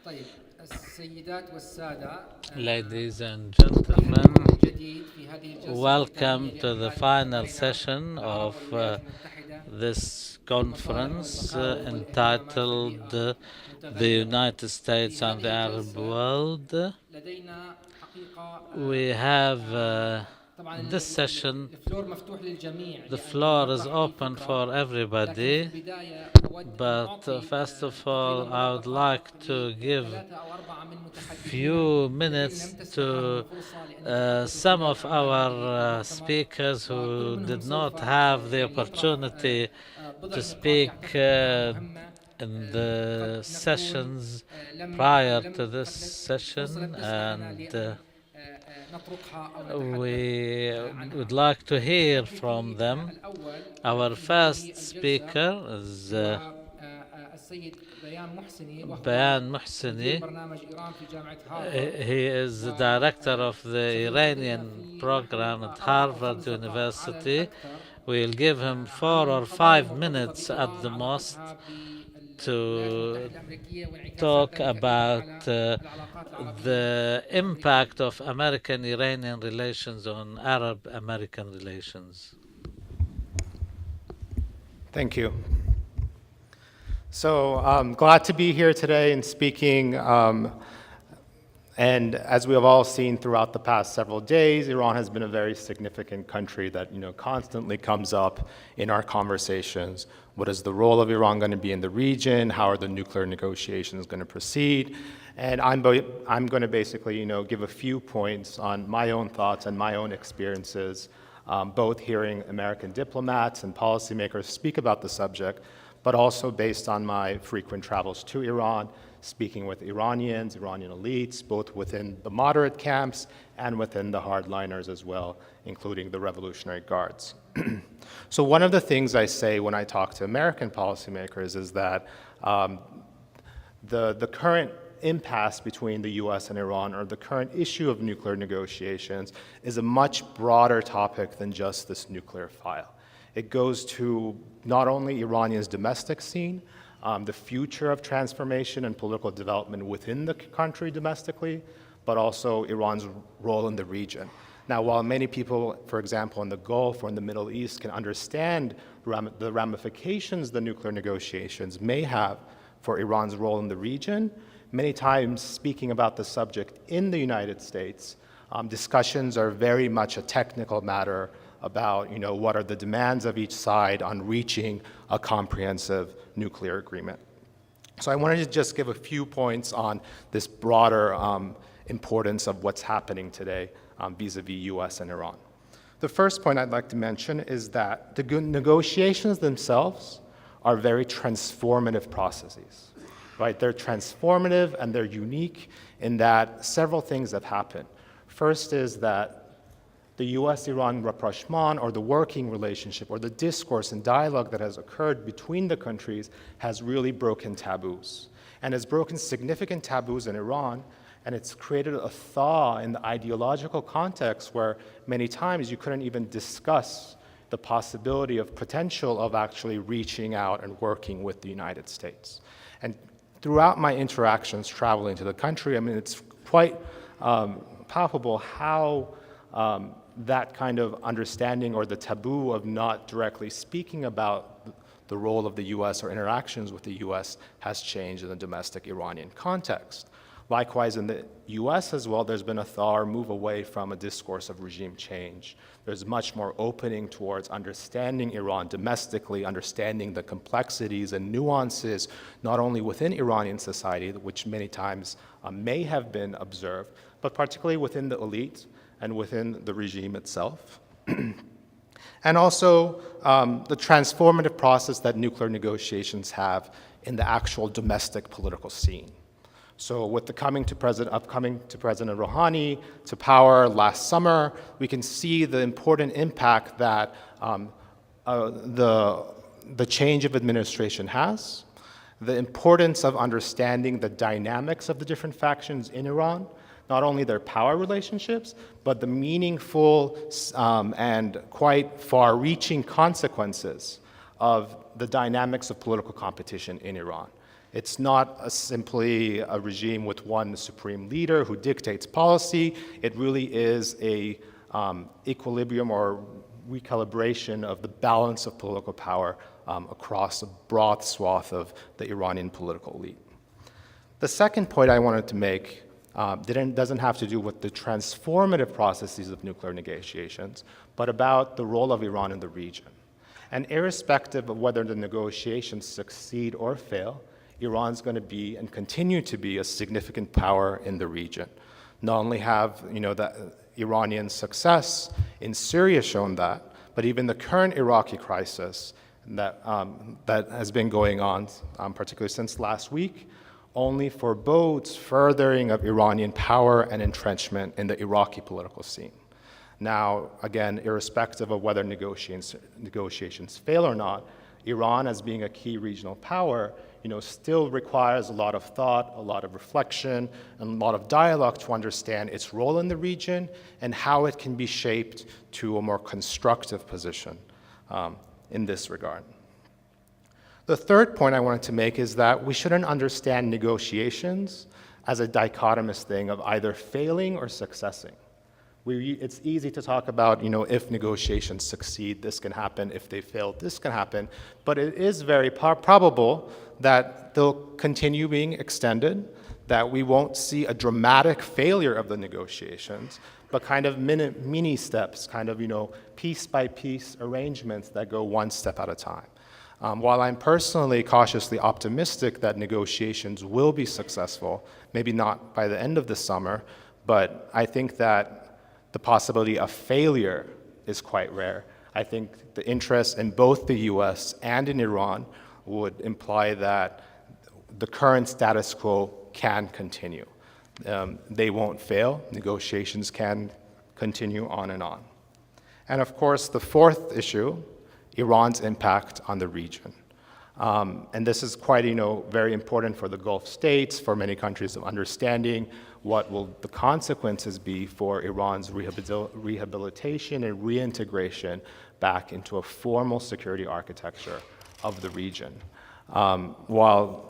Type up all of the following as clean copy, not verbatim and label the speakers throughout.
Speaker 1: طيب السيدات والسادة
Speaker 2: Ladies and gentlemen,
Speaker 1: من جديد في هذه الجلسة
Speaker 2: welcome
Speaker 1: الختامية
Speaker 2: to the
Speaker 1: لإعلان
Speaker 2: final
Speaker 1: بين
Speaker 2: session
Speaker 1: العرب
Speaker 2: of
Speaker 1: والولايات المتحدة
Speaker 2: this
Speaker 1: للمصالح
Speaker 2: conference
Speaker 1: والمخاوف والاهتمامات
Speaker 2: entitled
Speaker 1: البيئة
Speaker 2: The
Speaker 1: المتغيرة.
Speaker 2: United
Speaker 1: في
Speaker 2: States and the
Speaker 1: هذه
Speaker 2: Arab
Speaker 1: الجلسة
Speaker 2: World.
Speaker 1: لدينا حقيقة
Speaker 2: We have
Speaker 1: طبعا
Speaker 2: this session,
Speaker 1: الفلور مفتوح للجميع
Speaker 2: the
Speaker 1: لأن
Speaker 2: floor is
Speaker 1: نطرح أي
Speaker 2: open
Speaker 1: فكرة،
Speaker 2: for
Speaker 1: لكن في
Speaker 2: everybody,
Speaker 1: البداية أود أن
Speaker 2: but
Speaker 1: أعطي
Speaker 2: first of
Speaker 1: تقريبا
Speaker 2: all, I
Speaker 1: 3
Speaker 2: would
Speaker 1: دقائق
Speaker 2: like to give
Speaker 1: لثلاثة أو أربعة من متحدثينا
Speaker 2: few
Speaker 1: الذين
Speaker 2: minutes
Speaker 1: لم تسمح لهم
Speaker 2: to
Speaker 1: الفرصة لأن يتحدثوا
Speaker 2: some
Speaker 1: خلال
Speaker 2: of
Speaker 1: أعمال هذه
Speaker 2: our
Speaker 1: المؤتمر،
Speaker 2: speakers
Speaker 1: وكل
Speaker 2: who
Speaker 1: منهم
Speaker 2: did
Speaker 1: سوف
Speaker 2: not have the
Speaker 1: يعني يطرح
Speaker 2: opportunity
Speaker 1: بضع
Speaker 2: to
Speaker 1: نقاط
Speaker 2: speak
Speaker 1: يعتقد أنها مهمة.
Speaker 2: in
Speaker 1: قد
Speaker 2: the
Speaker 1: نكون
Speaker 2: sessions
Speaker 1: لم
Speaker 2: prior
Speaker 1: لم
Speaker 2: to this
Speaker 1: قد الفرصة لم
Speaker 2: session,
Speaker 1: تسمح لنا
Speaker 2: and
Speaker 1: لأن نطرقها أو نتحدث
Speaker 2: we
Speaker 1: عنها.
Speaker 2: would like to hear from
Speaker 1: متحدثي
Speaker 2: them.
Speaker 1: الأول
Speaker 2: Our
Speaker 1: في هذه
Speaker 2: first
Speaker 1: الجلسة
Speaker 2: speaker is
Speaker 1: هو السيد بيان محسني، وهو
Speaker 2: Bayan
Speaker 1: مدير
Speaker 2: Muhsini.
Speaker 1: برنامج إيران في جامعة هارفارد،
Speaker 2: He is the director of the Iranian program at Harvard University. We'll give him 4 or 5 minutes at the most to talk about the impact of American-Iranian relations on Arab-American relations.
Speaker 3: Thank you. So I'm glad to be here today and speaking. And as we have all seen throughout the past several days, Iran has been a very significant country that constantly comes up in our conversations. What is the role of Iran going to be in the region? How are the nuclear negotiations going to proceed? And I'm going to basically give a few points on my own thoughts and my own experiences, both hearing American diplomats and policymakers speak about the subject, but also based on my frequent travels to Iran, speaking with Iranians, Iranian elites, both within the moderate camps and within the hardliners as well, including the Revolutionary Guards. So one of the things I say when I talk to American policymakers is that the current impasse between the US and Iran, or the current issue of nuclear negotiations, is a much broader topic than just this nuclear file. It goes to not only Iranians' domestic scene, the future of transformation and political development within the country domestically, but also Iran's role in the region. Now, while many people, for example, in the Gulf or in the Middle East can understand the ramifications the nuclear negotiations may have for Iran's role in the region, many times speaking about the subject in the United States, discussions are very much a technical matter about what are the demands of each side on reaching a comprehensive nuclear agreement. So I wanted to just give a few points on this broader importance of what's happening today vis-a-vis US and Iran. The first point I'd like to mention is that the negotiations themselves are very transformative processes, right? They're transformative and they're unique in that several things have happened. First is that the US-Iran rapprochement, or the working relationship, or the discourse and dialogue that has occurred between the countries has really broken taboos, and has broken significant taboos in Iran, and it's created a thaw in the ideological context where many times you couldn't even discuss the possibility of potential of actually reaching out and working with the United States. And throughout my interactions traveling to the country, I mean, it's quite palpable how that kind of understanding, or the taboo of not directly speaking about the role of the US or interactions with the US, has changed in the domestic Iranian context. Likewise, in the US as well, there's been a thaw or move away from a discourse of regime change. There's much more opening towards understanding Iran domestically, understanding the complexities and nuances, not only within Iranian society, which many times may have been observed, but particularly within the elite and within the regime itself. And also the transformative process that nuclear negotiations have in the actual domestic political scene. So with the upcoming to President Rouhani to power last summer, we can see the important impact that the change of administration has, the importance of understanding the dynamics of the different factions in Iran, not only their power relationships, but the meaningful and quite far-reaching consequences of the dynamics of political competition in Iran. It's not simply a regime with one supreme leader who dictates policy. It really is a equilibrium or recalibration of the balance of political power across a broad swath of the Iranian political elite. The second point I wanted to make doesn't have to do with the transformative processes of nuclear negotiations, but about the role of Iran in the region. And irrespective of whether the negotiations succeed or fail, Iran's going to be and continue to be a significant power in the region. Not only have the Iranian success in Syria shown that, but even the current Iraqi crisis that has been going on, particularly since last week, only forebodes furthering of Iranian power and entrenchment in the Iraqi political scene. Now, again, irrespective of whether negotiations fail or not, Iran, as being a key regional power, still requires a lot of thought, a lot of reflection, and a lot of dialogue to understand its role in the region and how it can be shaped to a more constructive position in this regard. The third point I wanted to make is that we shouldn't understand negotiations as a dichotomous thing of either failing or successing. It's easy to talk about, if negotiations succeed, this can happen. If they fail, this can happen. But it is very probable that they'll continue being extended, that we won't see a dramatic failure of the negotiations, but kind of mini steps, kind of, piece by piece arrangements that go one step at a time. While I'm personally cautiously optimistic that negotiations will be successful, maybe not by the end of the summer, but I think that the possibility of failure is quite rare. I think the interest in both the US and in Iran would imply that the current status quo can continue. They won't fail. Negotiations can continue on and on. And of course, the fourth issue, Iran's impact on the region. And this is quite, very important for the Gulf states, for many countries of understanding what will the consequences be for Iran's rehabilitation and reintegration back into a formal security architecture of the region. While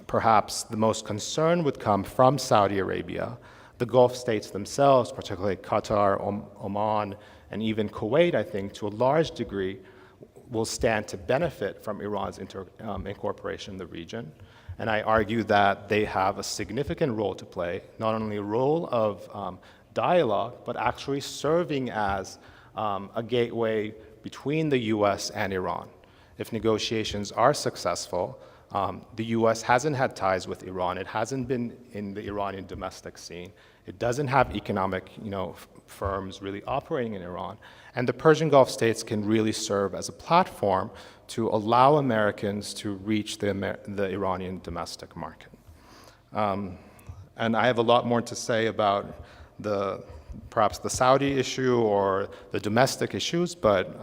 Speaker 3: perhaps the most concern would come from Saudi Arabia, the Gulf states themselves, particularly Qatar, Oman, and even Kuwait, I think, to a large degree, will stand to benefit from Iran's incorporation in the region. And I argue that they have a significant role to play, not only a role of dialogue, but actually serving as a gateway between the US and Iran. If negotiations are successful, the US hasn't had ties with Iran. It hasn't been in the Iranian domestic scene. It doesn't have economic, firms really operating in Iran. And the Persian Gulf states can really serve as a platform to allow Americans to reach the Iranian domestic market. And I have a lot more to say about perhaps the Saudi issue or the domestic issues, but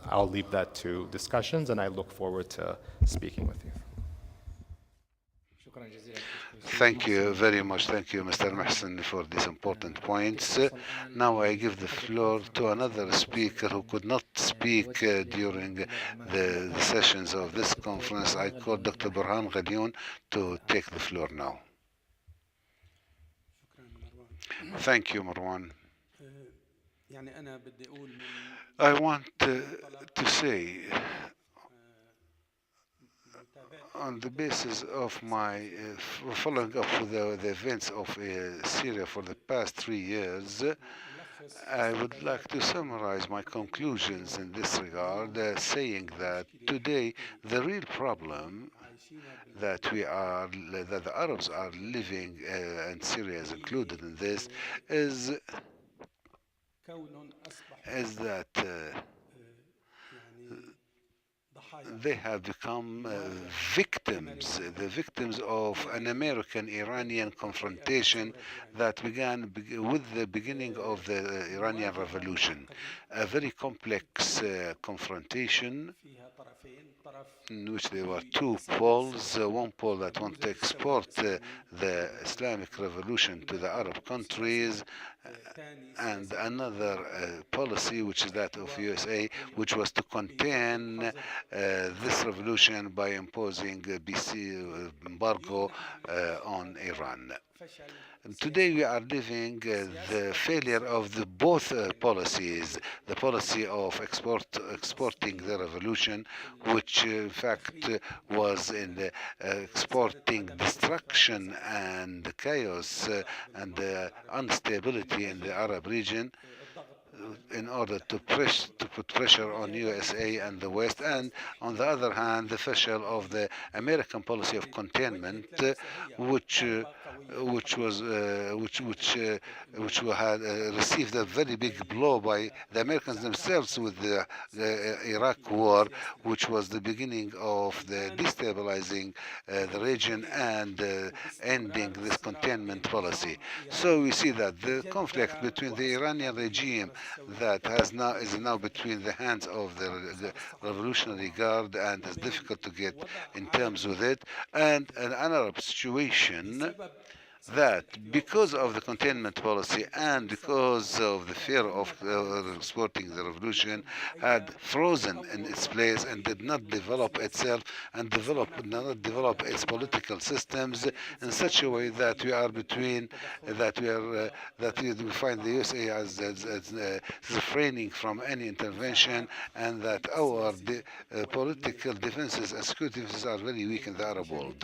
Speaker 3: I'll leave that to discussions, and I look forward to speaking with you.
Speaker 4: Thank you very much. Thank you, Mr. Mohsen, for these important points. Now I give the floor to another speaker who could not speak during the sessions of this conference. I call Dr. Burhan Ghalioun to take the floor now. Thank you, Marwan. I want to say, on the basis of my following up with the events of Syria for the past 3 years, I would like to summarize my conclusions in this regard, saying that today the real problem that the Arabs are living, and Syria is included in this, is that they have become victims, the victims of an American-Iranian confrontation that began with the beginning of the Iranian Revolution. A very complex confrontation in which there were two poles, one pole that wanted to export the Islamic Revolution to the Arab countries, and another policy, which is that of USA, which was to contain this revolution by imposing BC embargo on Iran. Today we are living the failure of the both policies, the policy of exporting the revolution, which in fact was in the, exporting destruction and chaos and instability in the Arab region, in order to put pressure on USA and the West, and on the other hand, the failure of the American policy of containment, which was which had received a very big blow by the Americans themselves with the Iraq War, which was the beginning of the destabilizing the region and ending this containment policy. So we see that the conflict between the Iranian regime that is now between the hands of the Revolutionary Guard and is difficult to get in terms with it, and an Arab situation that because of the containment policy and because of the fear of exporting the revolution had frozen in its place and did not develop itself and did not develop its political systems in such a way that we are between that we find the USA as refraining from any intervention, and that our political defenses and security defenses are very weak in the Arab world.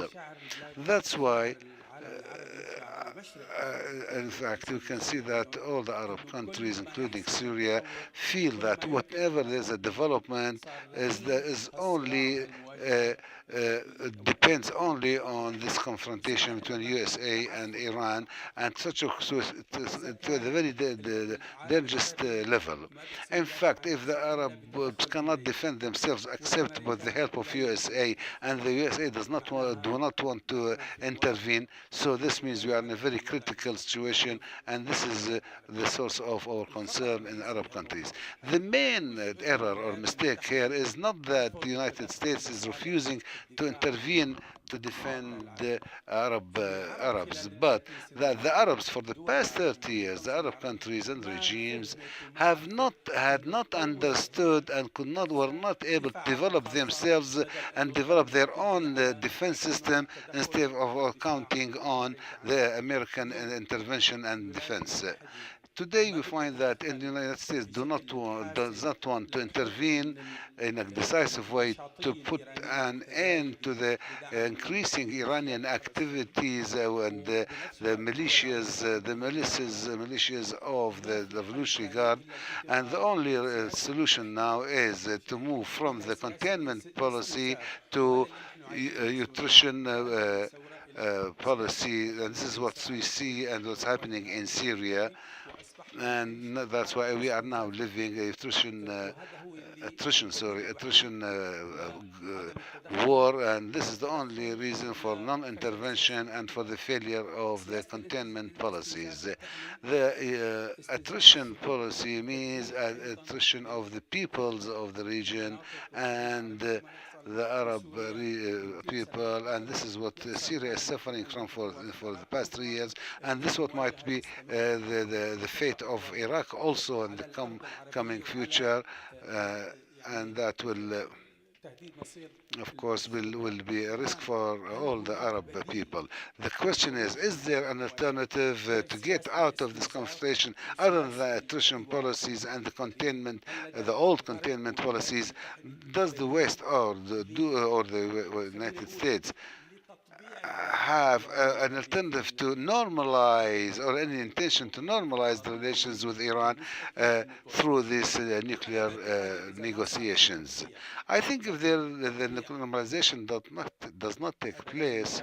Speaker 4: That's why in fact, you can see that all the Arab countries, including Syria, feel that whatever there's a development is only depends only on this confrontation between USA and Iran, and such a to a very dangerous level. In fact, if the Arabs cannot defend themselves except with the help of USA, and the USA do not want to intervene, so this means we are in a very critical situation, and this is the source of our concern in Arab countries. The main error or mistake here is not that the United States is refusing to intervene to defend the Arabs, but that the Arabs for the past 30 years, the Arab countries and regimes had not understood and were not able to develop themselves and develop their own defense system instead of counting on the American intervention and defense. Today we find that in the United States does not want to intervene in a decisive way to put an end to the increasing Iranian activities and the militias of the Revolutionary Guard. And the only solution now is to move from the containment policy to nutrition policy, and this is what we see and what's happening in Syria, and that's why we are now living a attrition war, and this is the only reason for non-intervention and for the failure of the containment policies. The attrition policy means attrition of the peoples of the region and the Arab people, and this is what Syria is suffering from for the past 3 years, and this what might be the fate of Iraq also in the coming future, and that will of course will be a risk for all the Arab people. The question is there an alternative to get out of this confrontation other than the attrition policies and the containment, the old containment policies? Does the West or the United States have an alternative to normalize or any intention to normalize the relations with Iran through these nuclear negotiations? I think if the normalization does not take place,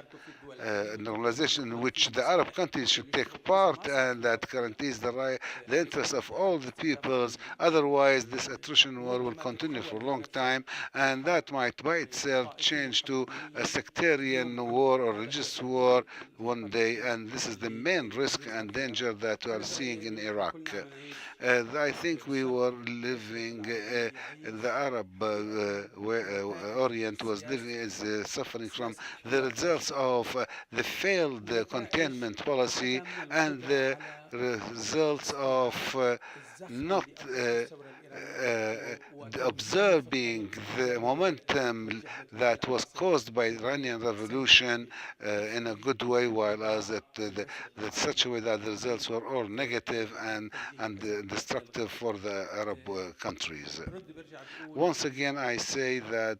Speaker 4: normalization in which the Arab countries should take part and that guarantees the interests of all the peoples, otherwise this attrition war will continue for a long time, and that might by itself change to a sectarian war or religious war one day, and this is the main risk and danger that we are seeing in Iraq. I think we were living in the Arab Orient was suffering from the results of the failed containment policy and the results of not observing the momentum that was caused by Iranian revolution in a good way, while as such a way that the results were all negative and destructive for the Arab countries. Once again, I say that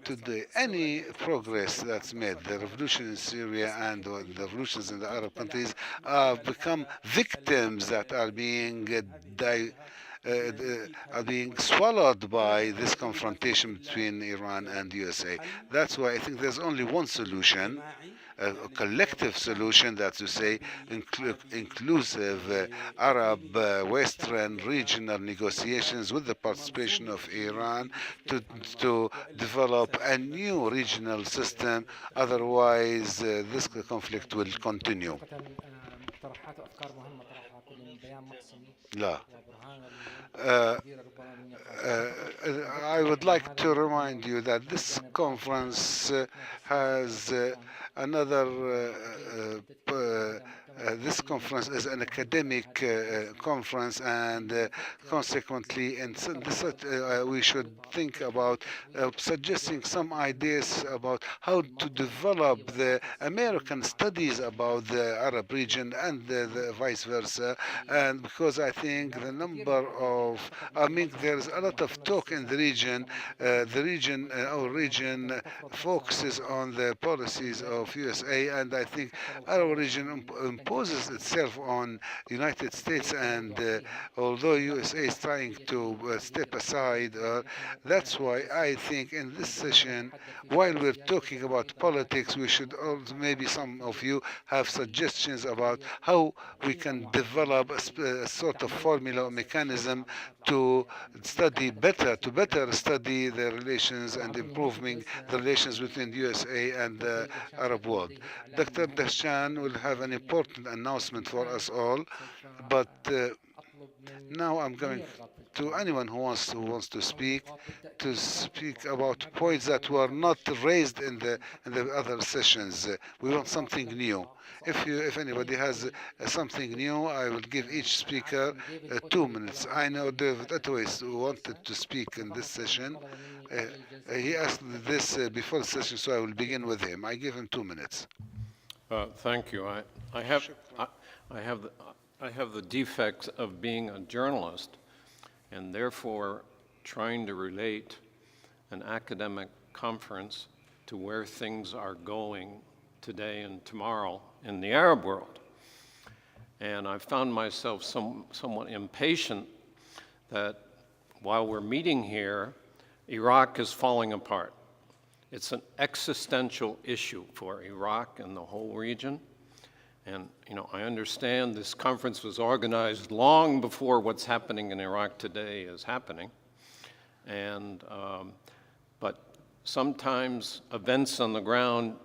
Speaker 4: today any progress that's made, the revolution in Syria and the revolutions in the Arab countries, have become victims that are are being swallowed by this confrontation between Iran and USA. That's why I think there's only one solution, a collective solution, that's to say, inclusive Arab, Western, regional negotiations with the participation of Iran to, to develop a new regional system. Otherwise, this conflict will continue.
Speaker 1: مقترحات وافكار مهمه طرحها كل بيان محسني
Speaker 4: لا.
Speaker 1: وبرهان
Speaker 4: Uh,
Speaker 1: المدير ربما من يقول
Speaker 4: I would like to remind you that this conference has another this conference is an academic conference, and consequently, we should think about suggesting some ideas about how to develop the American studies about the Arab region and the vice versa. And because I think there's a lot of talk in the region. Our region focuses on the policies of USA, and I think our region imposes itself on United States. And although USA is trying to step aside, that's why I think in this session, while we're talking about politics, we should also, maybe some of you have suggestions about how we can develop a sort of formula or mechanism to better study the relations and improving the relations between the USA and the Arab world. Dr. Dashan will have an important announcement for us all, but now I'm going to anyone who wants to speak about points that were not raised in the other sessions. We want something new. If anybody has something new, I will give each speaker 2 minutes. I know David Attaway wanted to speak in this session. He asked this before the session, so I will begin with him. I give him 2 minutes.
Speaker 5: Thank you. I have the defect of being a journalist, and therefore trying to relate an academic conference to where things are going today and tomorrow in the Arab world. And I found myself somewhat impatient that while we're meeting here, Iraq is falling apart. It's an existential issue for Iraq and the whole region. And I understand this conference was organized long before what's happening in Iraq today is happening. And but sometimes events on the ground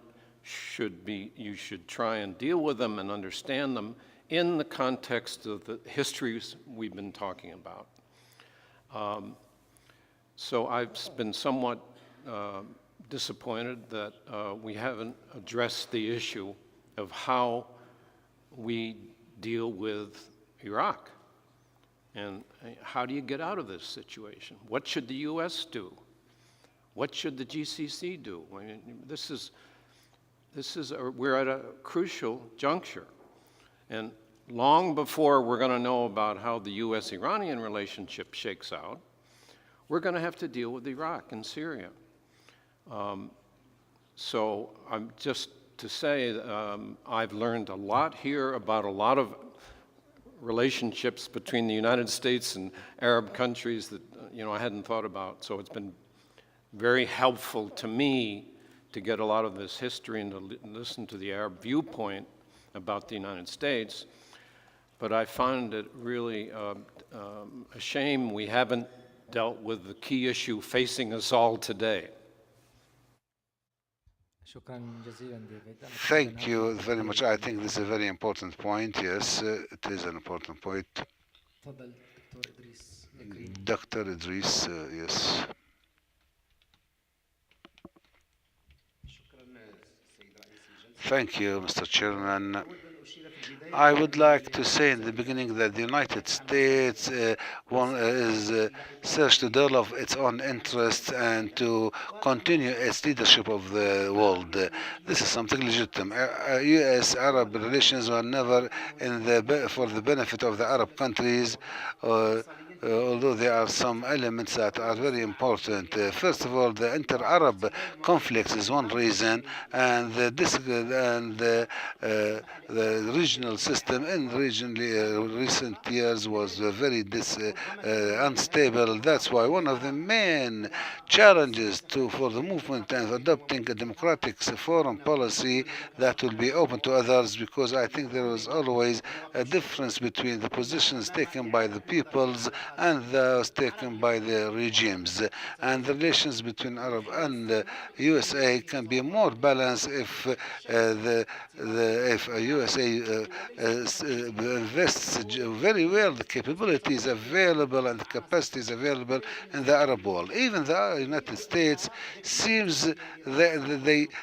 Speaker 5: you should try and deal with them and understand them in the context of the histories we've been talking about. So I've been somewhat disappointed that we haven't addressed the issue of how we deal with Iraq. And how do you get out of this situation? What should the U.S. do? What should the GCC do? I mean, we're at a crucial juncture. And long before we're going to know about how the U.S.-Iranian relationship shakes out, we're going to have to deal with Iraq and Syria. So I'm just to say I've learned a lot here about a lot of relationships between the United States and Arab countries that I hadn't thought about. So it's been very helpful to me to get a lot of this history and to listen to the Arab viewpoint about the United States. But I find it really a shame we haven't dealt with the key issue facing us all today.
Speaker 4: Thank you very much. I think this is a very important point. Yes, it is an important point. Dr. Idris, yes. Thank you, Mr. Chairman. I would like to say in the beginning that the United States is search to develop its own interests and to continue its leadership of the world. This is something legitimate. U.S.-Arab relations were never for the benefit of the Arab countries. Uh, Although there are some elements that are very important. First of all, the inter-Arab conflicts is one reason, and the regional system in regionally recent years was very unstable. That's why one of the main challenges for the movement and adopting a democratic foreign policy that will be open to others, because I think there was always a difference between the positions taken by the peoples and those taken by the regimes. And the relations between Arab and USA can be more balanced if if USA invests very well the capabilities available and the capacities available in the Arab world. Even the United States seems that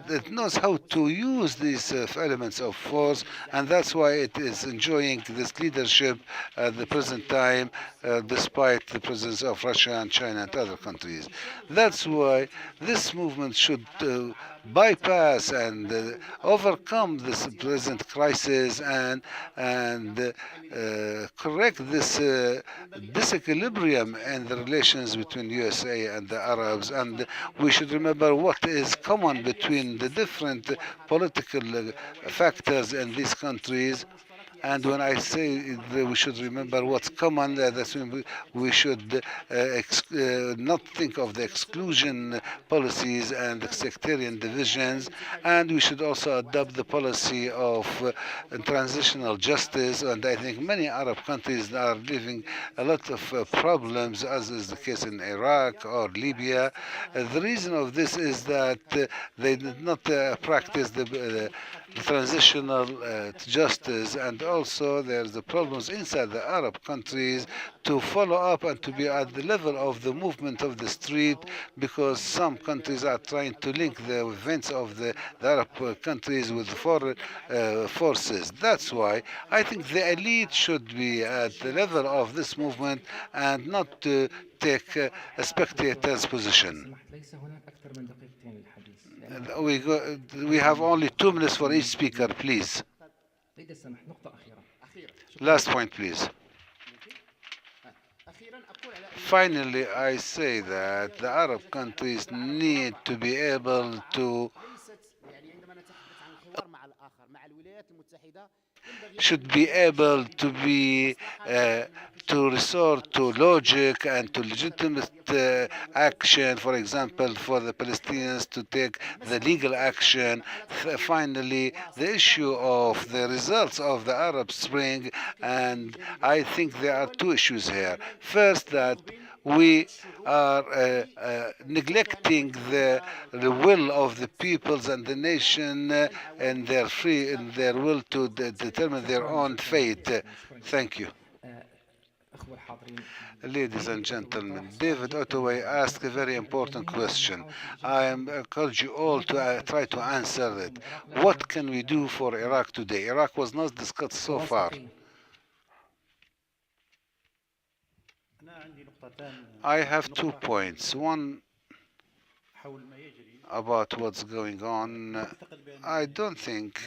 Speaker 4: it knows how to use these elements of force, and that's why it is enjoying this leadership at the present time, despite the presence of Russia and China and other countries. That's why this movement should bypass and overcome this present crisis and correct this disequilibrium in the relations between USA and the Arabs. And we should remember what is common between the different political factors in these countries. And when I say that we should remember what's common, that's when we should not think of the exclusion policies and the sectarian divisions, and we should also adopt the policy of transitional justice. And I think many Arab countries are living a lot of problems, as is the case in Iraq or Libya. The reason of this is that they did not practice the transitional justice, and also there's the problems inside the Arab countries to follow up and to be at the level of the movement of the street, because some countries are trying to link the events of the Arab countries with foreign forces. That's why I think the elite should be at the level of this movement and not to take a spectator's position.
Speaker 1: ليس هناك أكثر من دقيقتين للحديث.
Speaker 4: We have only 2 minutes for each speaker, please.
Speaker 1: إذا سمحت نقطة أخيرة.
Speaker 4: Last point, please. Finally, I say that the Arab countries need to be able to should be able to be to resort to logic and to legitimate action. For example, for the Palestinians to take the legal action. Finally, the issue of the results of the Arab Spring, and I think there are two issues here. First, that we are neglecting the will of the peoples and the nation and their will to determine their own fate. Thank you. Ladies and gentlemen, David Ottaway asked a very important question. I encourage you all to try to answer it. What can we do for Iraq today? Iraq was not discussed so far. I have 2 points. One, about what's going on. I don't think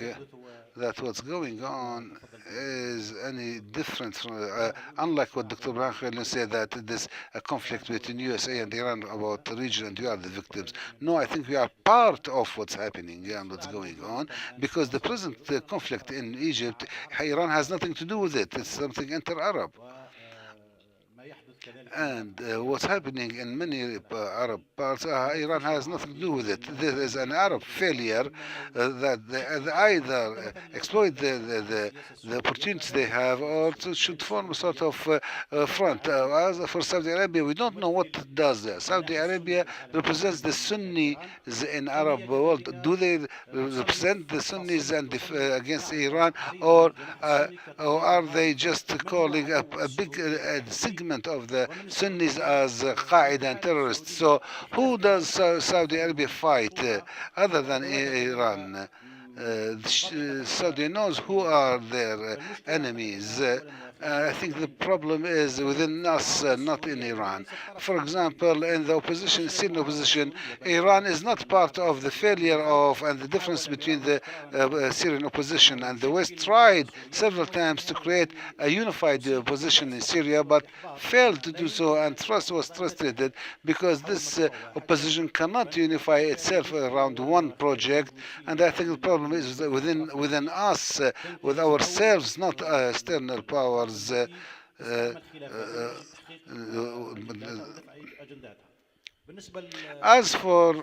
Speaker 4: that what's going on is any different from, unlike what Dr. Ibrahim said, that there's a conflict between USA and Iran about the region and we are the victims. No, I think we are part of what's happening and what's going on, because the present conflict in Egypt, Iran has nothing to do with it. It's something inter-Arab. And what's happening in many Arab parts, Iran has nothing to do with it. There is an Arab failure that they either exploit the opportunities they have, or should form a sort of front. As for Saudi Arabia, we don't know what it does there. Saudi Arabia represents the Sunnis in Arab world. Do they represent the Sunnis and against Iran, or are they just calling a big segment of the Sunnis as Qaeda and terrorists? So who does Saudi Arabia fight other than Iran? Saudi knows who are their enemies. I think the problem is within us, not in Iran. For example, in the opposition, Syrian opposition, Iran is not part of the failure of and the difference between the Syrian opposition, and the West tried several times to create a unified position in Syria, but failed to do so, and trust was frustrated because this opposition cannot unify itself around one project. And I think the problem is within us, with ourselves, not external powers. Uh, uh, as for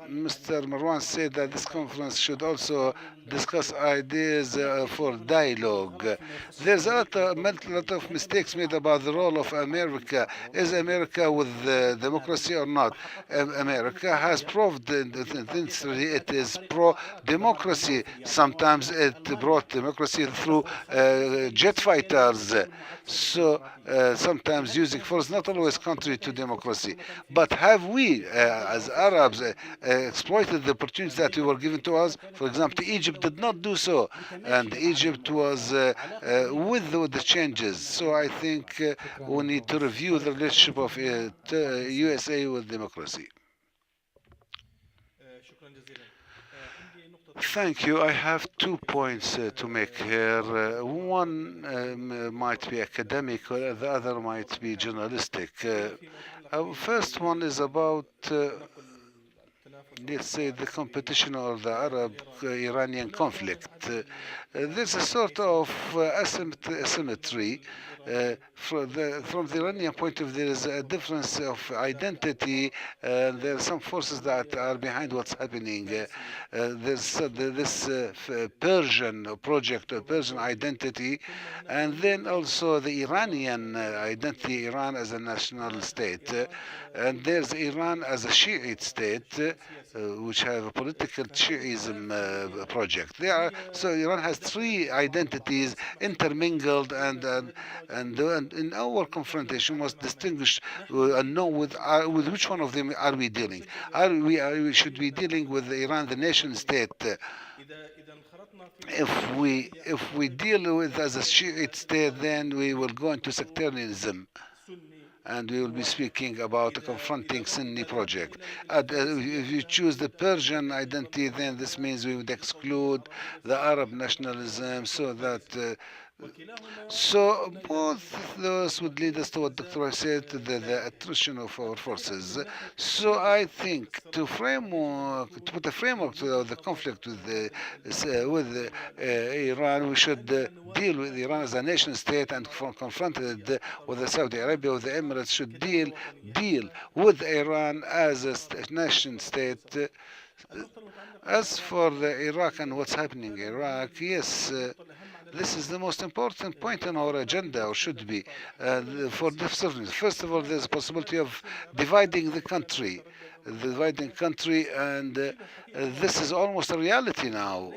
Speaker 4: Mr. Marwan said that this conference should also discuss ideas for dialogue. There's lot of mistakes made about the role of America. Is America with democracy or not? America has proved it is pro-democracy. Sometimes it brought democracy through jet fighters. So sometimes using force, not always contrary to democracy. But have we, as Arabs, exploited the opportunities that were given to us? For example, Egypt did not do so, and Egypt was with the changes. So I think we need to review the relationship of USA with democracy. Thank you. I have 2 points to make here. One might be academic, or the other might be journalistic. First one is about, let's say, the competition or the Arab-Iranian conflict. There's a sort of asymmetry. From the Iranian point of view, there is a difference of identity. There are some forces that are behind what's happening. There's this Persian project, Persian identity, and then also the Iranian identity, Iran as a national state. And there's Iran as a Shiite state, which have a political Shiism project. So Iran has three identities intermingled, and in our confrontation must distinguish and know with which one of them are we dealing. Should we dealing with Iran, the nation state? If we deal with as a Shiite state, then we will go into sectarianism, and we will be speaking about a confronting Sunni project. If you choose the Persian identity, then this means we would exclude the Arab nationalism, so both those would lead us to what Dr. I said, the attrition of our forces. So I think to put a framework to the conflict with Iran, we should deal with Iran as a nation state, and confronted with the Saudi Arabia, with the Emirates, should deal with Iran as a nation state. As for Iraq and what's happening in Iraq, yes, this is the most important point on our agenda, or should be, for different reasons. First of all, there's a possibility of dividing the country, and this is almost a reality now.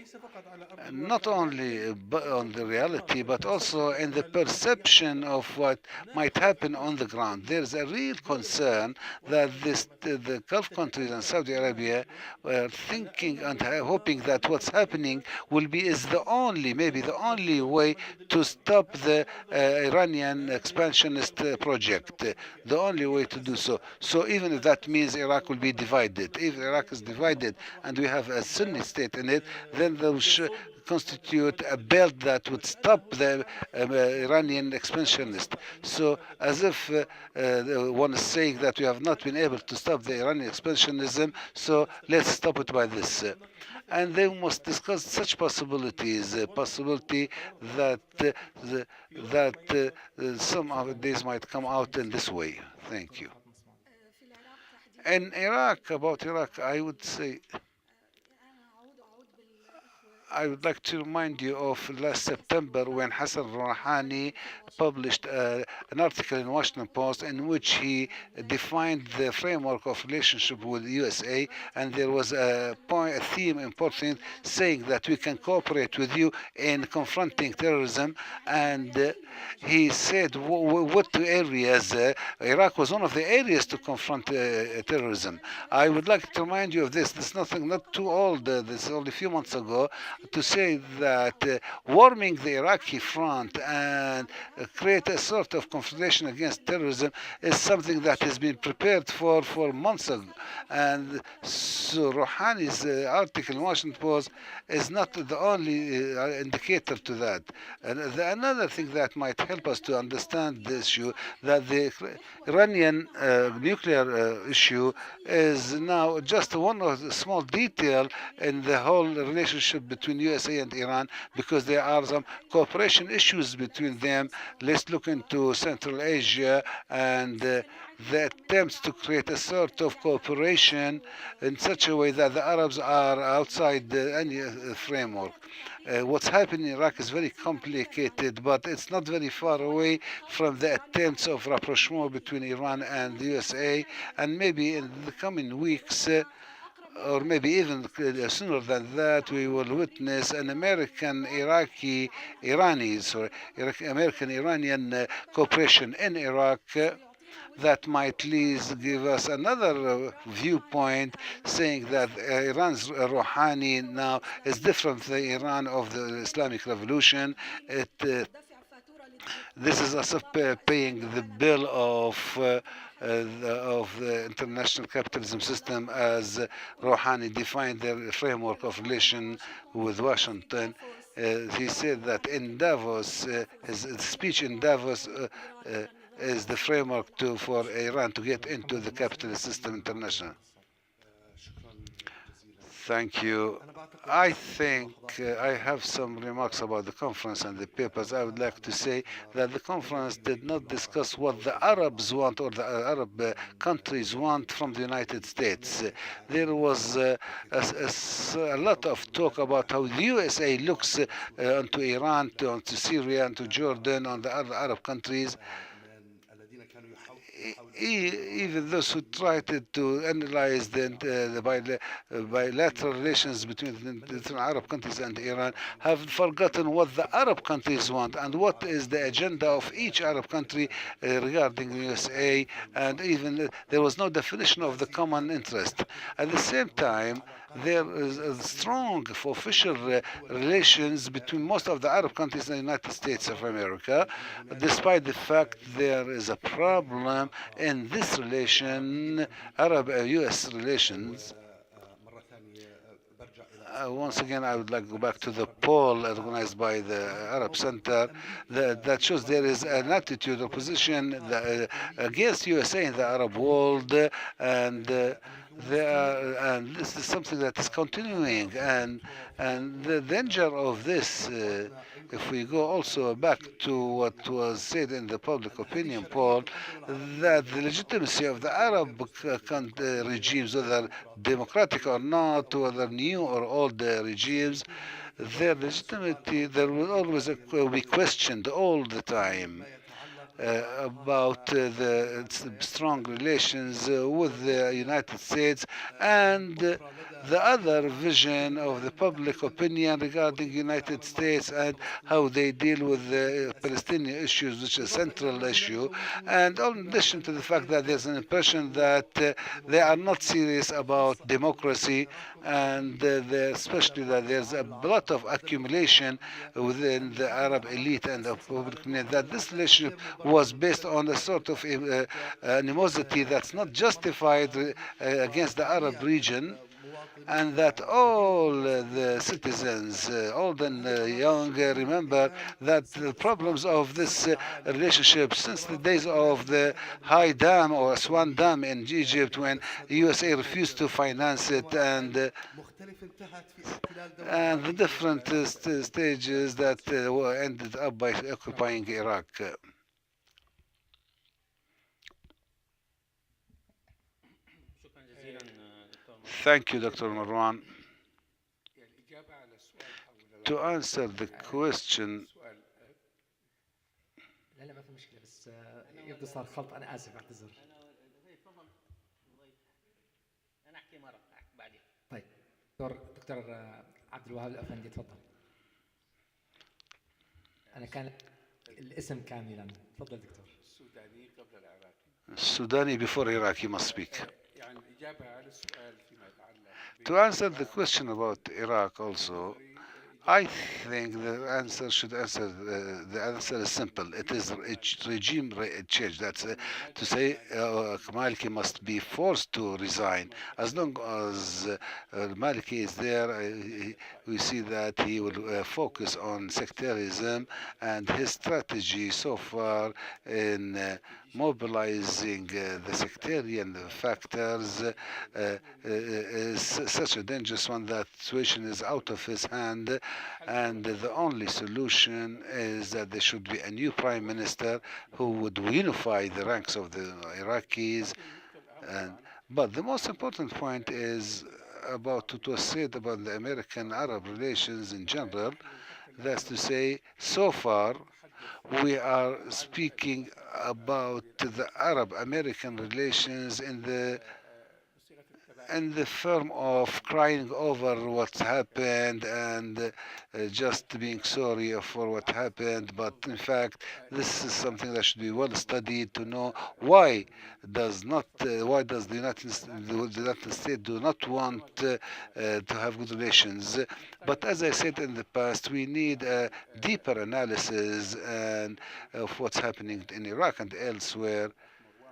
Speaker 4: Not only on the reality, but also in the perception of what might happen on the ground. There's a real concern that the Gulf countries and Saudi Arabia were thinking and hoping that what's happening is maybe the only way to stop the Iranian expansionist project. The only way to do so. So even if that means Iraq will be divided, if Iraq is divided and we have a Sunni state in it, then those constitute a belt that would stop the Iranian expansionist. So as if one is saying that we have not been able to stop the Iranian expansionism, so let's stop it by this. And they must discuss such possibilities, possibility that some of these might come out in this way. Thank you. And about Iraq, I would say I would like to remind you of last September when Hassan Rouhani published an article in Washington Post in which he defined the framework of relationship with the USA, and there was a point, a theme important, saying that we can cooperate with you in confronting terrorism. And he said what two areas. Iraq was one of the areas to confront terrorism. I would like to remind you of this. This is nothing not too old. This is only a few months ago, to say that warming the Iraqi front and create a sort of confederation against terrorism is something that has been prepared for months ago. And so Rouhani's article in Washington Post is not the only indicator to that. And another thing that might help us to understand the issue, that the Iranian nuclear issue is now just one of the small detail in the whole relationship between USA and Iran, because there are some cooperation issues between them. Let's look into Central Asia and the attempts to create a sort of cooperation in such a way that the Arabs are outside any framework. What's happening in Iraq is very complicated, but it's not very far away from the attempts of rapprochement between Iran and the USA, and maybe in the coming weeks, or maybe even sooner than that, we will witness an American Iranian cooperation in Iraq that might at least give us another viewpoint, saying that Iran's Rouhani now is different from the Iran of the Islamic Revolution. This is us paying the bill of the international capitalism system as Rouhani defined the framework of relation with Washington. He said that in Davos, his speech in Davos is the framework for Iran to get into the capitalist system international. Thank you. I think I have some remarks about the conference and the papers. I would like to say that the conference did not discuss what the Arabs want or the Arab countries want from the United States. There was a lot of talk about how the USA looks onto Iran, onto Syria, onto Jordan, on the other Arab countries. Even those who tried to analyze the bilateral relations between the different Arab countries and Iran have forgotten what the Arab countries want and what is the agenda of each Arab country regarding the USA, and even there was no definition of the common interest. At the same time, there is a strong official relations between most of the Arab countries and the United States of America, despite the fact there is a problem in this relation, Arab-US relations. Once again, I would like to go back to the poll organized by the Arab Center that shows there is an attitude or position against USA in the Arab world, and and this is something that is continuing. And the danger of this, if we go also back to what was said in the public opinion poll, that the legitimacy of the Arab regimes, whether democratic or not, whether new or old regimes, their legitimacy, there will always be questioned all the time about the strong relations with the United States and the other vision of the public opinion regarding United States and how they deal with the Palestinian issues, which is a central issue. And in addition to the fact that there's an impression that they are not serious about democracy, and especially that there's a lot of accumulation within the Arab elite and the public opinion, that this relationship was based on a sort of animosity that's not justified against the Arab region, and that all the citizens, old and young, remember that the problems of this relationship since the days of the High Dam or Aswan Dam in Egypt, when the USA refused to finance it, and the different stages that ended up by occupying Iraq. Thank you, Dr. Marwan. To answer the question,
Speaker 1: لا لا ما في مشكلة بس يبدو صار خلط أنا آسف أعتذر. طيب دكتور عبد الوهاب الأفندي تفضل. أنا كان الاسم كاملا. تفضل دكتور.
Speaker 4: Sudani before Iraq, you must speak. To answer the question about Iraq also, I think the answer should answer, the answer is simple. It is regime change. That's to say Maliki must be forced to resign. As long as Maliki is there, we see that he will focus on sectarianism, and his strategy so far in mobilizing the sectarian factors is such a dangerous one that situation is out of his hand, and the only solution is that there should be a new prime minister who would unify the ranks of the Iraqis. But the most important point is about what was said about the American-Arab relations in general. That's to say, so far, we are speaking about the Arab-American relations in the form of crying over what's happened and just being sorry for what happened. But in fact, this is something that should be well studied to know why does the United States do not want to have good relations. But as I said in the past, we need a deeper analysis of what's happening in Iraq and elsewhere.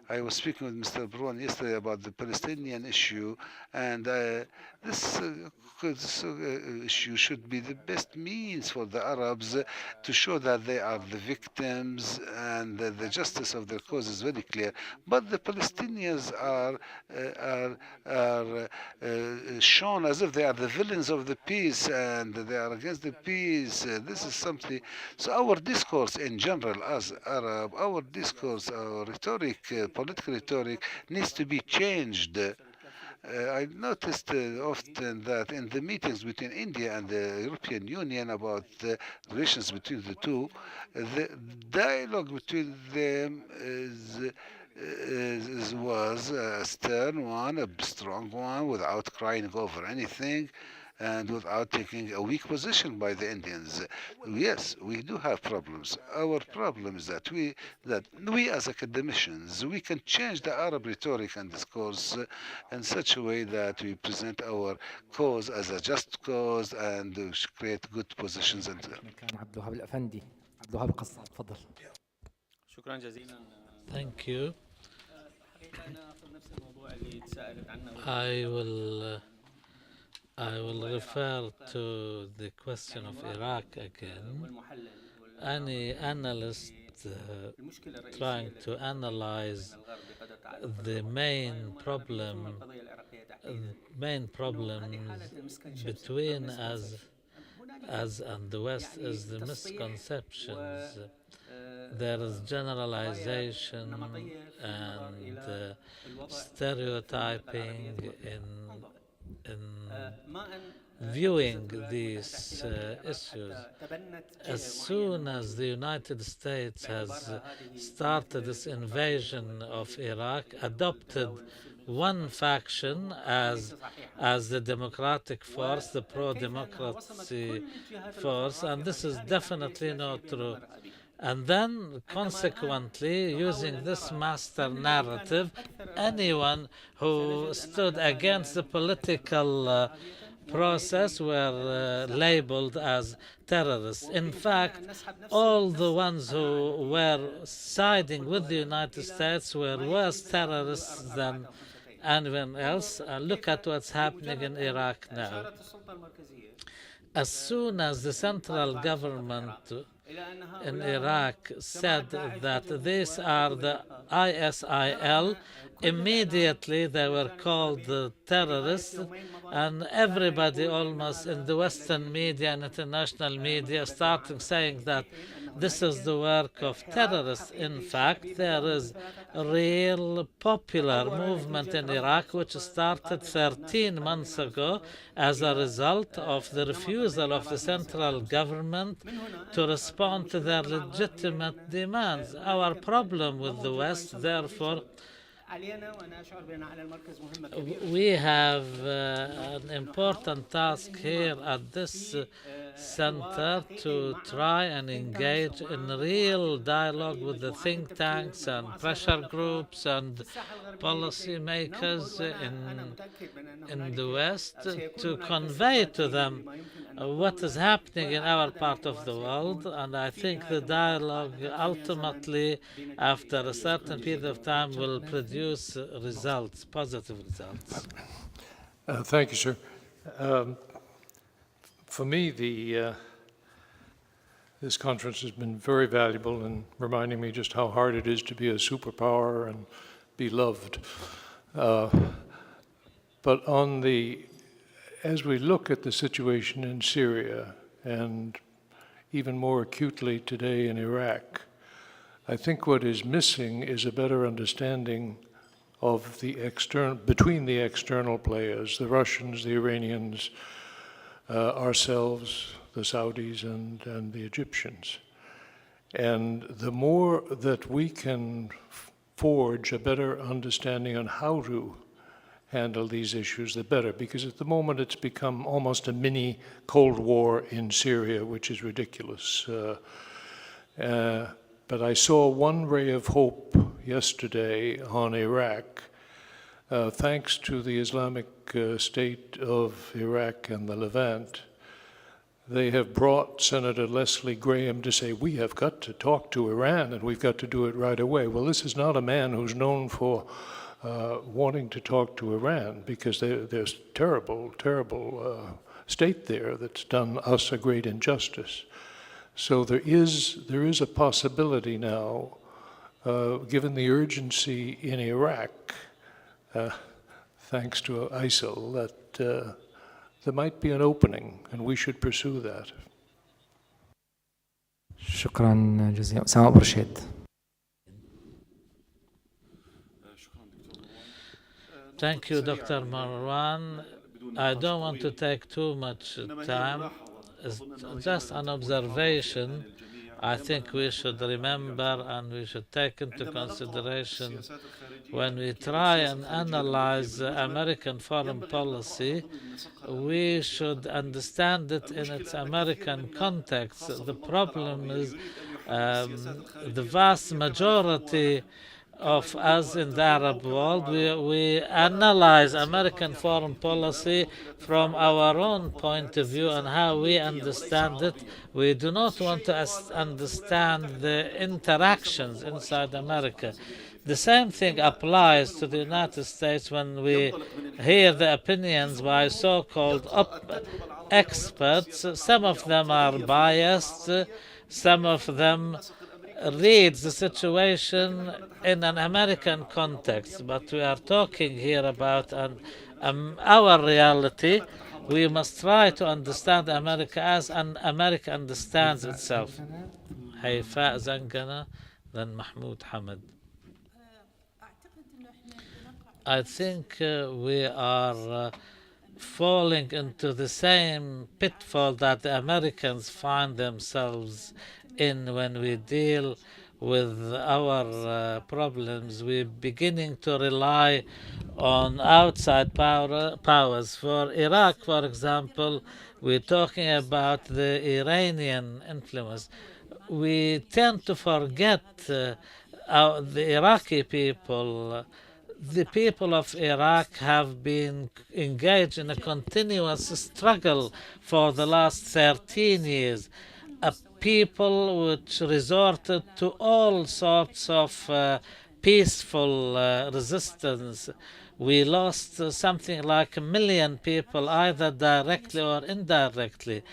Speaker 4: I was speaking with Mr. Bruin yesterday about the Palestinian issue, and this issue should be the best means for the Arabs to show that they are the victims and that the justice of their cause is very clear. But the Palestinians are shown as if they are the villains of the peace and they are against the peace. This is something. So our discourse in general as Arab, our discourse, our rhetoric, political rhetoric needs to be changed. I noticed often that in the meetings between India and the European Union about the relations between the two, the dialogue between them was a stern one, a strong one, without crying over anything and without taking a weak position by the Indians. Yes, we do have problems. Our problem is that we as academicians, we can change the Arab rhetoric and discourse in such a way that we present our cause as a just cause and create good positions. And
Speaker 1: كان عبد الوهاب الأفندي. عبد الوهاب القصاب تفضل.
Speaker 6: شكرا جزيلا.
Speaker 2: Thank you.
Speaker 6: حقيقة أنا أخذ نفس الموضوع اللي تساءلت عنه. I will refer to the question of Iraq again. Any analyst trying to analyze the main problems between us and the West is the misconceptions. There is generalization and stereotyping in viewing these issues. As soon as the United States has started this invasion of Iraq, adopted one faction as the democratic force, the pro-democracy force, and this is definitely not true. And then, consequently, using this master narrative, anyone who stood against the political process were labeled as terrorists. In fact, all the ones who were siding with the United States were worse terrorists than anyone else. Look at what's happening in Iraq now. As soon as the central government in Iraq said that these are the ISIL, immediately they were called terrorists, and everybody almost in the Western media and international media started saying that this is the work of terrorists. In fact, there is a real popular movement in Iraq which started 13 months ago as a result of the refusal of the central government to respond to their legitimate demands. Our problem with the West, therefore, we have an important task here at this center to try and engage in real dialogue with the think tanks and pressure groups and policymakers in the West to convey to them what is happening in our part of the world. And I think the dialogue ultimately, after a certain period of time, will produce results, positive results.
Speaker 7: Thank you, sir. For me, this conference has been very valuable in reminding me just how hard it is to be a superpower and be loved. But as we look at the situation in Syria and even more acutely today in Iraq, I think what is missing is a better understanding of between the external players, the Russians, the Iranians, ourselves, the Saudis, and the Egyptians. And the more that we can forge a better understanding on how to handle these issues, the better, because at the moment it's become almost a mini Cold War in Syria, which is ridiculous. But I saw one ray of hope yesterday on Iraq, thanks to the Islamic State of Iraq and the Levant. They have brought Senator Leslie Graham to say, we have got to talk to Iran and we've got to do it right away. Well, this is not a man who's known for wanting to talk to Iran, because there's terrible, terrible state there that's done us a great injustice. So there is a possibility now, given the urgency in Iraq, thanks to ISIL, that there might be an opening, and we should pursue that.
Speaker 1: شكرا جزيلا. أسامة أبو رشيد.
Speaker 6: Thank you, Dr. Marwan. I don't want to take too much time. It's just an observation. I think we should remember and we should take into consideration when we try and analyze American foreign policy, we should understand it in its American context. The problem is the vast majority of us in the Arab world, we analyze American foreign policy from our own point of view and how we understand it. We do not want to understand the interactions inside America. The same thing applies to the United States when we hear the opinions by so-called experts. Some of them are biased, some of them reads the situation in an American context, but we are talking here about our reality. We must try to understand America as America understands itself. Hayfa Zangana, then Mahmoud Hamid. I think we are falling into the same pitfall that the Americans find themselves in when we deal with our problems. We're beginning to rely on outside powers. For Iraq, for example, we're talking about the Iranian influence. We tend to forget the Iraqi people. The people of Iraq have been engaged in a continuous struggle for the last 13 years. A people which resorted to all sorts of peaceful resistance. We lost something like 1 million people, either directly or indirectly.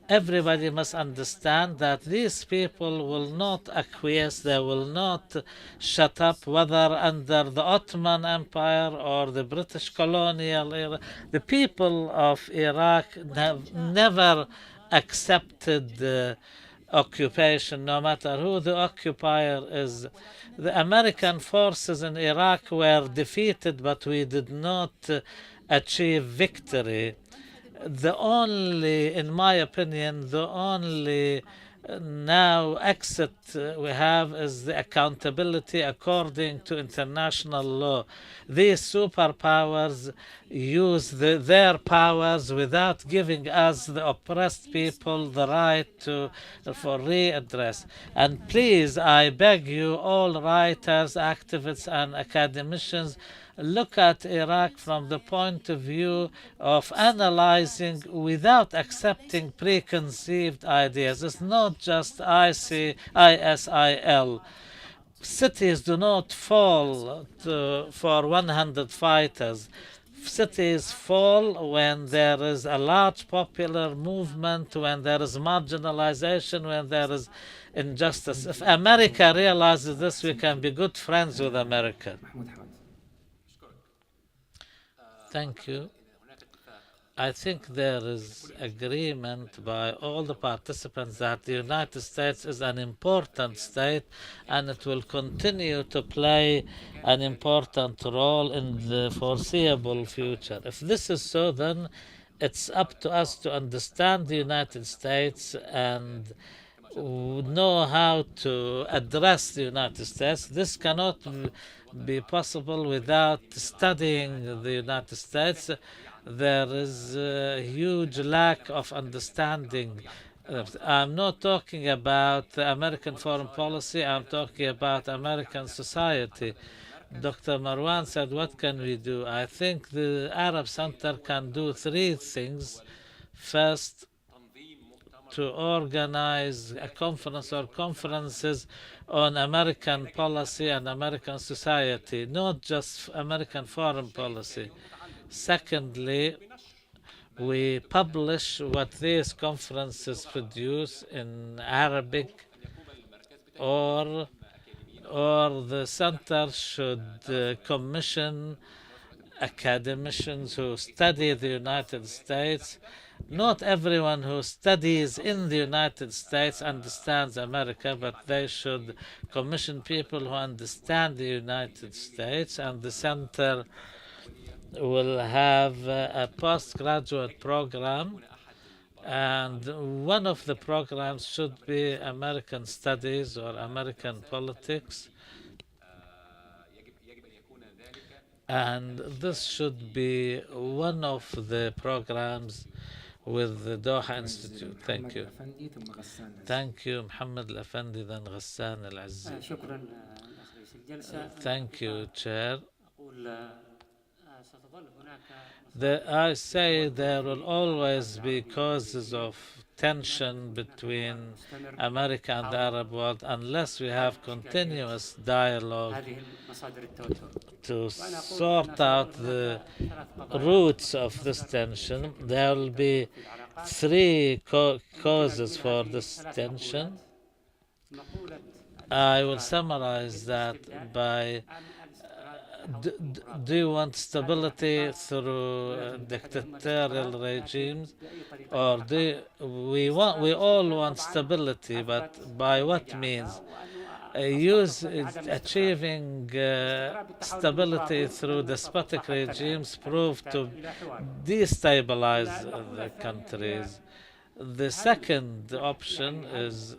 Speaker 6: Everybody must understand that these people will not acquiesce, they will not shut up, whether under the Ottoman Empire or the British colonial era. The people of Iraq have never accepted occupation, no matter who the occupier is. The American forces in Iraq were defeated, but we did not achieve victory. The only, in my opinion, the only now exit we have is the accountability according to international law. These superpowers use their powers without giving us, the oppressed people, the right for readdress. And please, I beg you, all writers, activists, and academicians, look at Iraq from the point of view of analyzing without accepting preconceived ideas. It's not just ISIL. Cities do not fall for 100 fighters. Cities fall when there is a large popular movement, when there is marginalization, when there is injustice. If America realizes this, we can be good friends with America. Thank you. I think there is agreement by all the participants that the United States is an important state and it will continue to play an important role in the foreseeable future. If this is so, then it's up to us to understand the United States and know how to address the United States. This cannot be possible without studying the United States. There is a huge lack of understanding. I'm not talking about American foreign policy, I'm talking about American society. Dr. Marwan said, what can we do? I think the Arab Center can do three things. First, to organize a conference or conferences on American policy and American society, not just American foreign policy. Secondly, we publish what these conferences produce in Arabic, or the center should commission academicians who study the United States. Not everyone who studies in the United States understands America, but they should commission people who understand the United States, and the center will have a postgraduate program, and one of the programs should be American studies or American politics. And this should be one of the programs with the Doha Institute. Thank you. Thank you, Mohammed Al-Afandi, then Ghassan Al-Azzi. Thank you, Chair. I say there will always be causes of tension between America and the Arab world unless we have continuous dialogue to sort out the roots of this tension. There will be three causes for this tension. I will summarize that by do you want stability through dictatorial regimes, or we all want stability, but by what means? Achieving stability through despotic regimes proved to destabilize the countries. The second option is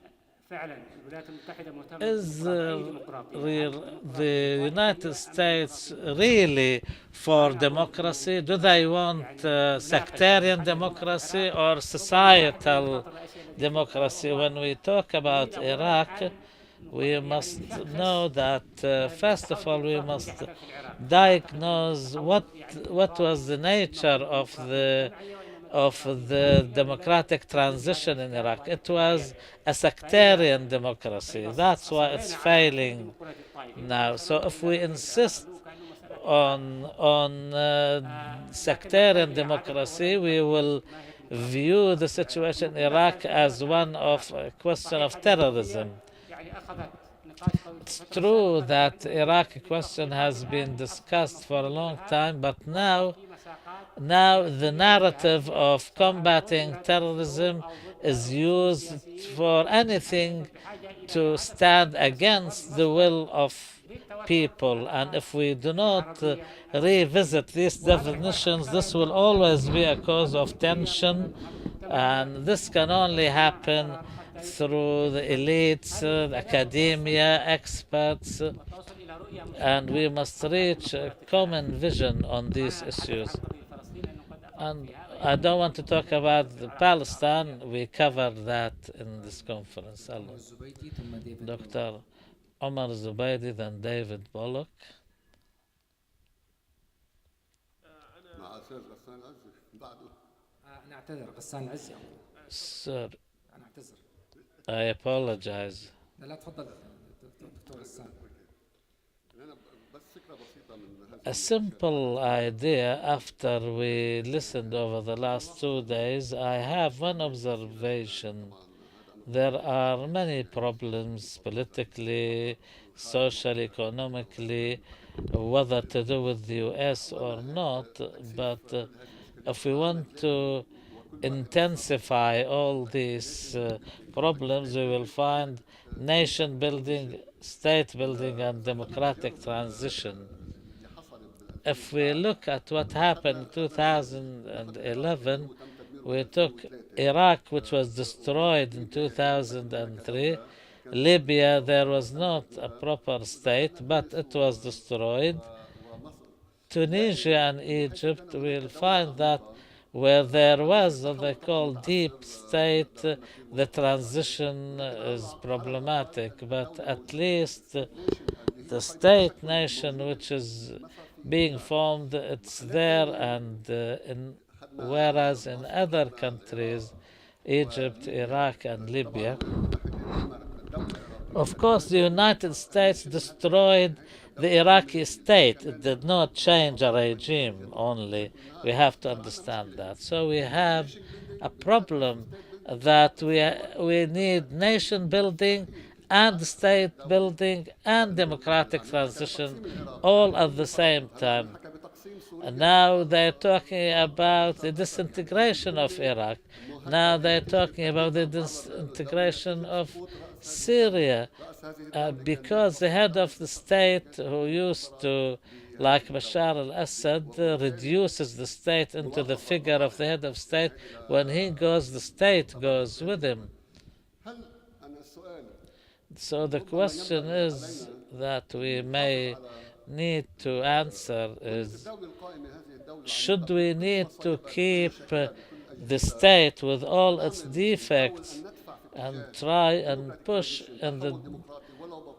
Speaker 6: the United States really for democracy? Do they want sectarian democracy or societal democracy? When we talk about Iraq, we must know that first of all we must diagnose what was the nature of the democratic transition in Iraq. It was a sectarian democracy. That's why it's failing now. So if we insist on sectarian democracy, we will view the situation in Iraq as one of a question of terrorism. It's true that Iraq question has been discussed for a long time, but now Now the narrative of combating terrorism is used for anything to stand against the will of people. And if we do not revisit these definitions, this will always be a cause of tension. And this can only happen through the elites, the academia, experts, and we must reach a common vision on these issues. And I don't want to talk about Palestine. We covered that in this conference. Dr. Omar Zubaydi, then David Bullock. Sir, I apologize. A simple idea after we listened over the last 2 days, I have one observation. There are many problems politically, socially, economically, whether to do with the US or not, but if we want to intensify all these problems, we will find nation building, state building, and democratic transition. If we look at what happened in 2011, we took Iraq, which was destroyed in 2003. Libya, there was not a proper state, but it was destroyed. Tunisia and Egypt, we'll find that where there was what they call deep state, the transition is problematic, but at least the state nation which is being formed, it's there, and whereas in other countries, Egypt, Iraq, and Libya, of course, the United States destroyed the Iraqi state. It did not change a regime only. We have to understand that. So we have a problem that we need nation building and state building and democratic transition all at the same time. And now they're talking about the disintegration of Iraq. Now they're talking about the disintegration of Syria, because the head of the state, who used to, like Bashar al-Assad, reduces the state into the figure of the head of state. When he goes, the state goes with him. So the question is that we may need to answer is, should we need to keep the state with all its defects and try and push in the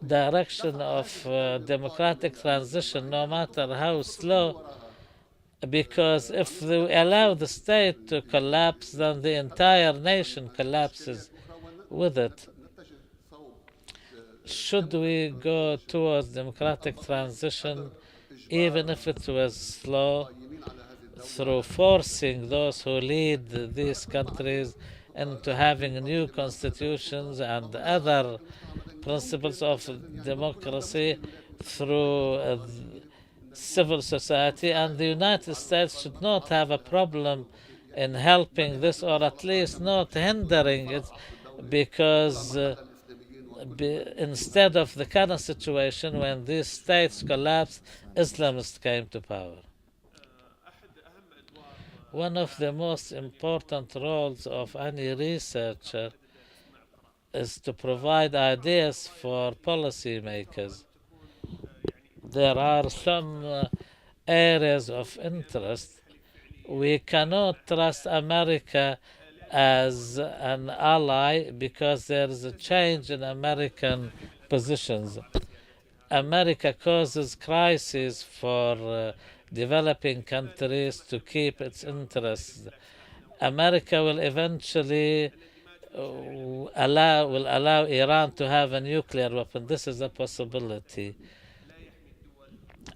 Speaker 6: direction of democratic transition, no matter how slow? Because if we allow the state to collapse, then the entire nation collapses with it. Should we go towards democratic transition, even if it was slow, through forcing those who lead these countries into having new constitutions and other principles of democracy through civil society? And the United States should not have a problem in helping this, or at least not hindering it, because instead of the current situation, when these states collapsed, Islamists came to power. One of the most important roles of any researcher is to provide ideas for policymakers. There are some areas of interest. We cannot trust America as an ally because there is a change in American positions. America causes crises for developing countries to keep its interests. America will eventually allow Iran to have a nuclear weapon. This is a possibility.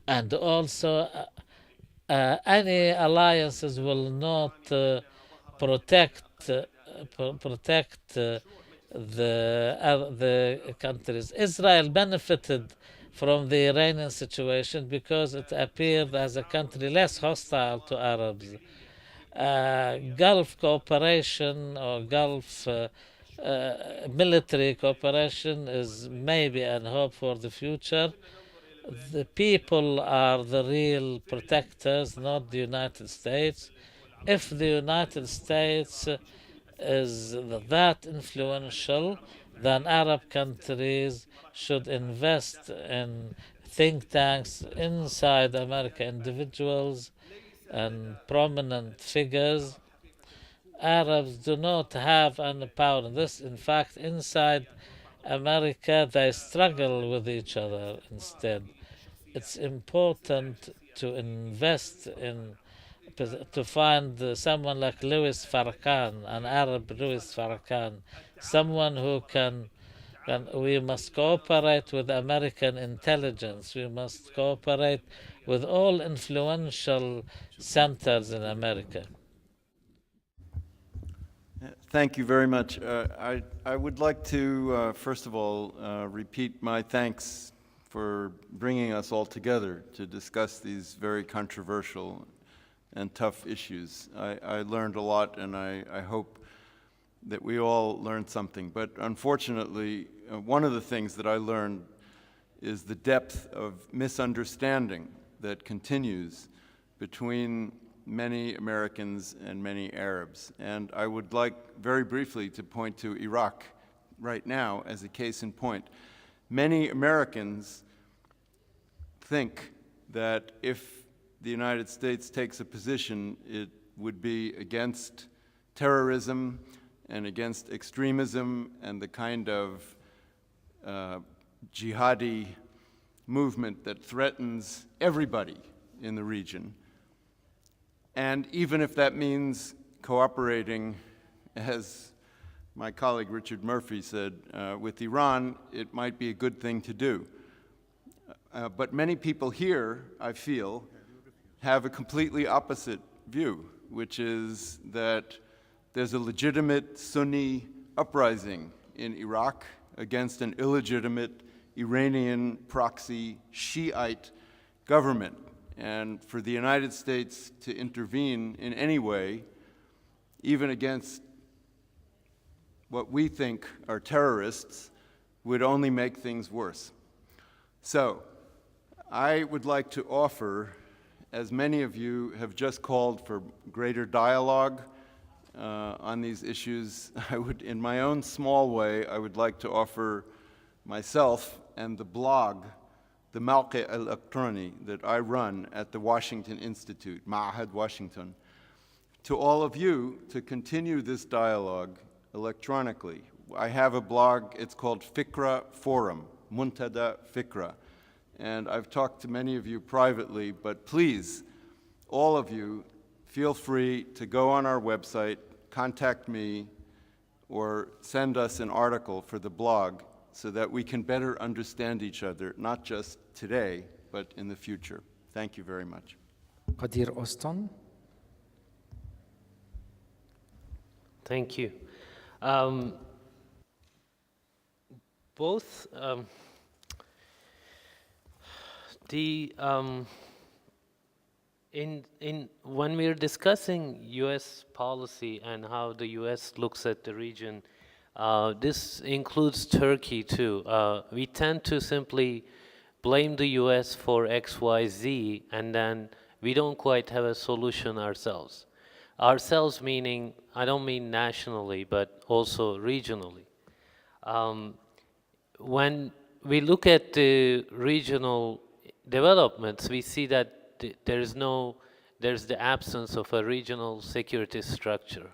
Speaker 6: And also, any alliances will not protect the countries. Israel benefited from the Iranian situation because it appeared as a country less hostile to Arabs. Gulf cooperation or Gulf military cooperation is maybe an hope for the future. The people are the real protectors, not the United States. If the United States is that influential, then Arab countries should invest in think tanks inside America, individuals and prominent figures. Arabs do not have any power in this. In fact, inside America, they struggle with each other instead. It's important to invest in to find someone like Louis Farrakhan, an Arab Louis Farrakhan, someone who can. And we must cooperate with American intelligence. We must cooperate with all influential centers in America.
Speaker 8: Thank you very much. I would like to, first of all, repeat my thanks for bringing us all together to discuss these very controversial and tough issues. I learned a lot, and I hope that we all learned something. But unfortunately, one of the things that I learned is the depth of misunderstanding that continues between many Americans and many Arabs. And I would like very briefly to point to Iraq right now as a case in point. Many Americans think that if the United States takes a position, it would be against terrorism and against extremism and the kind of jihadi movement that threatens everybody in the region. And even if that means cooperating, as my colleague Richard Murphy said, with Iran, it might be a good thing to do. But many people here, I feel, have a completely opposite view, which is that there's a legitimate Sunni uprising in Iraq against an illegitimate Iranian proxy Shiite government. And for the United States to intervene in any way, even against what we think are terrorists, would only make things worse. So I would like to offer, as many of you have just called for greater dialogue on these issues, in my own small way, I would like to offer myself and the blog, the Mawqi al-Electroni that I run at the Washington Institute, Ma'had Washington, to all of you to continue this dialogue electronically. I have a blog, it's called Fikra Forum, Muntada Fikra. And I've talked to many of you privately, but please, all of you, feel free to go on our website, contact me, or send us an article for the blog so that we can better understand each other, not just today, but in the future. Thank you very much.
Speaker 1: Qadir Austin.
Speaker 9: Thank you. Both when we're discussing U.S. policy and how the U.S. looks at the region, this includes Turkey too. We tend to simply blame the U.S. for X, Y, Z, and then we don't quite have a solution ourselves. Ourselves meaning, I don't mean nationally, but also regionally. When we look at the regional developments, we see that there's the absence of a regional security structure.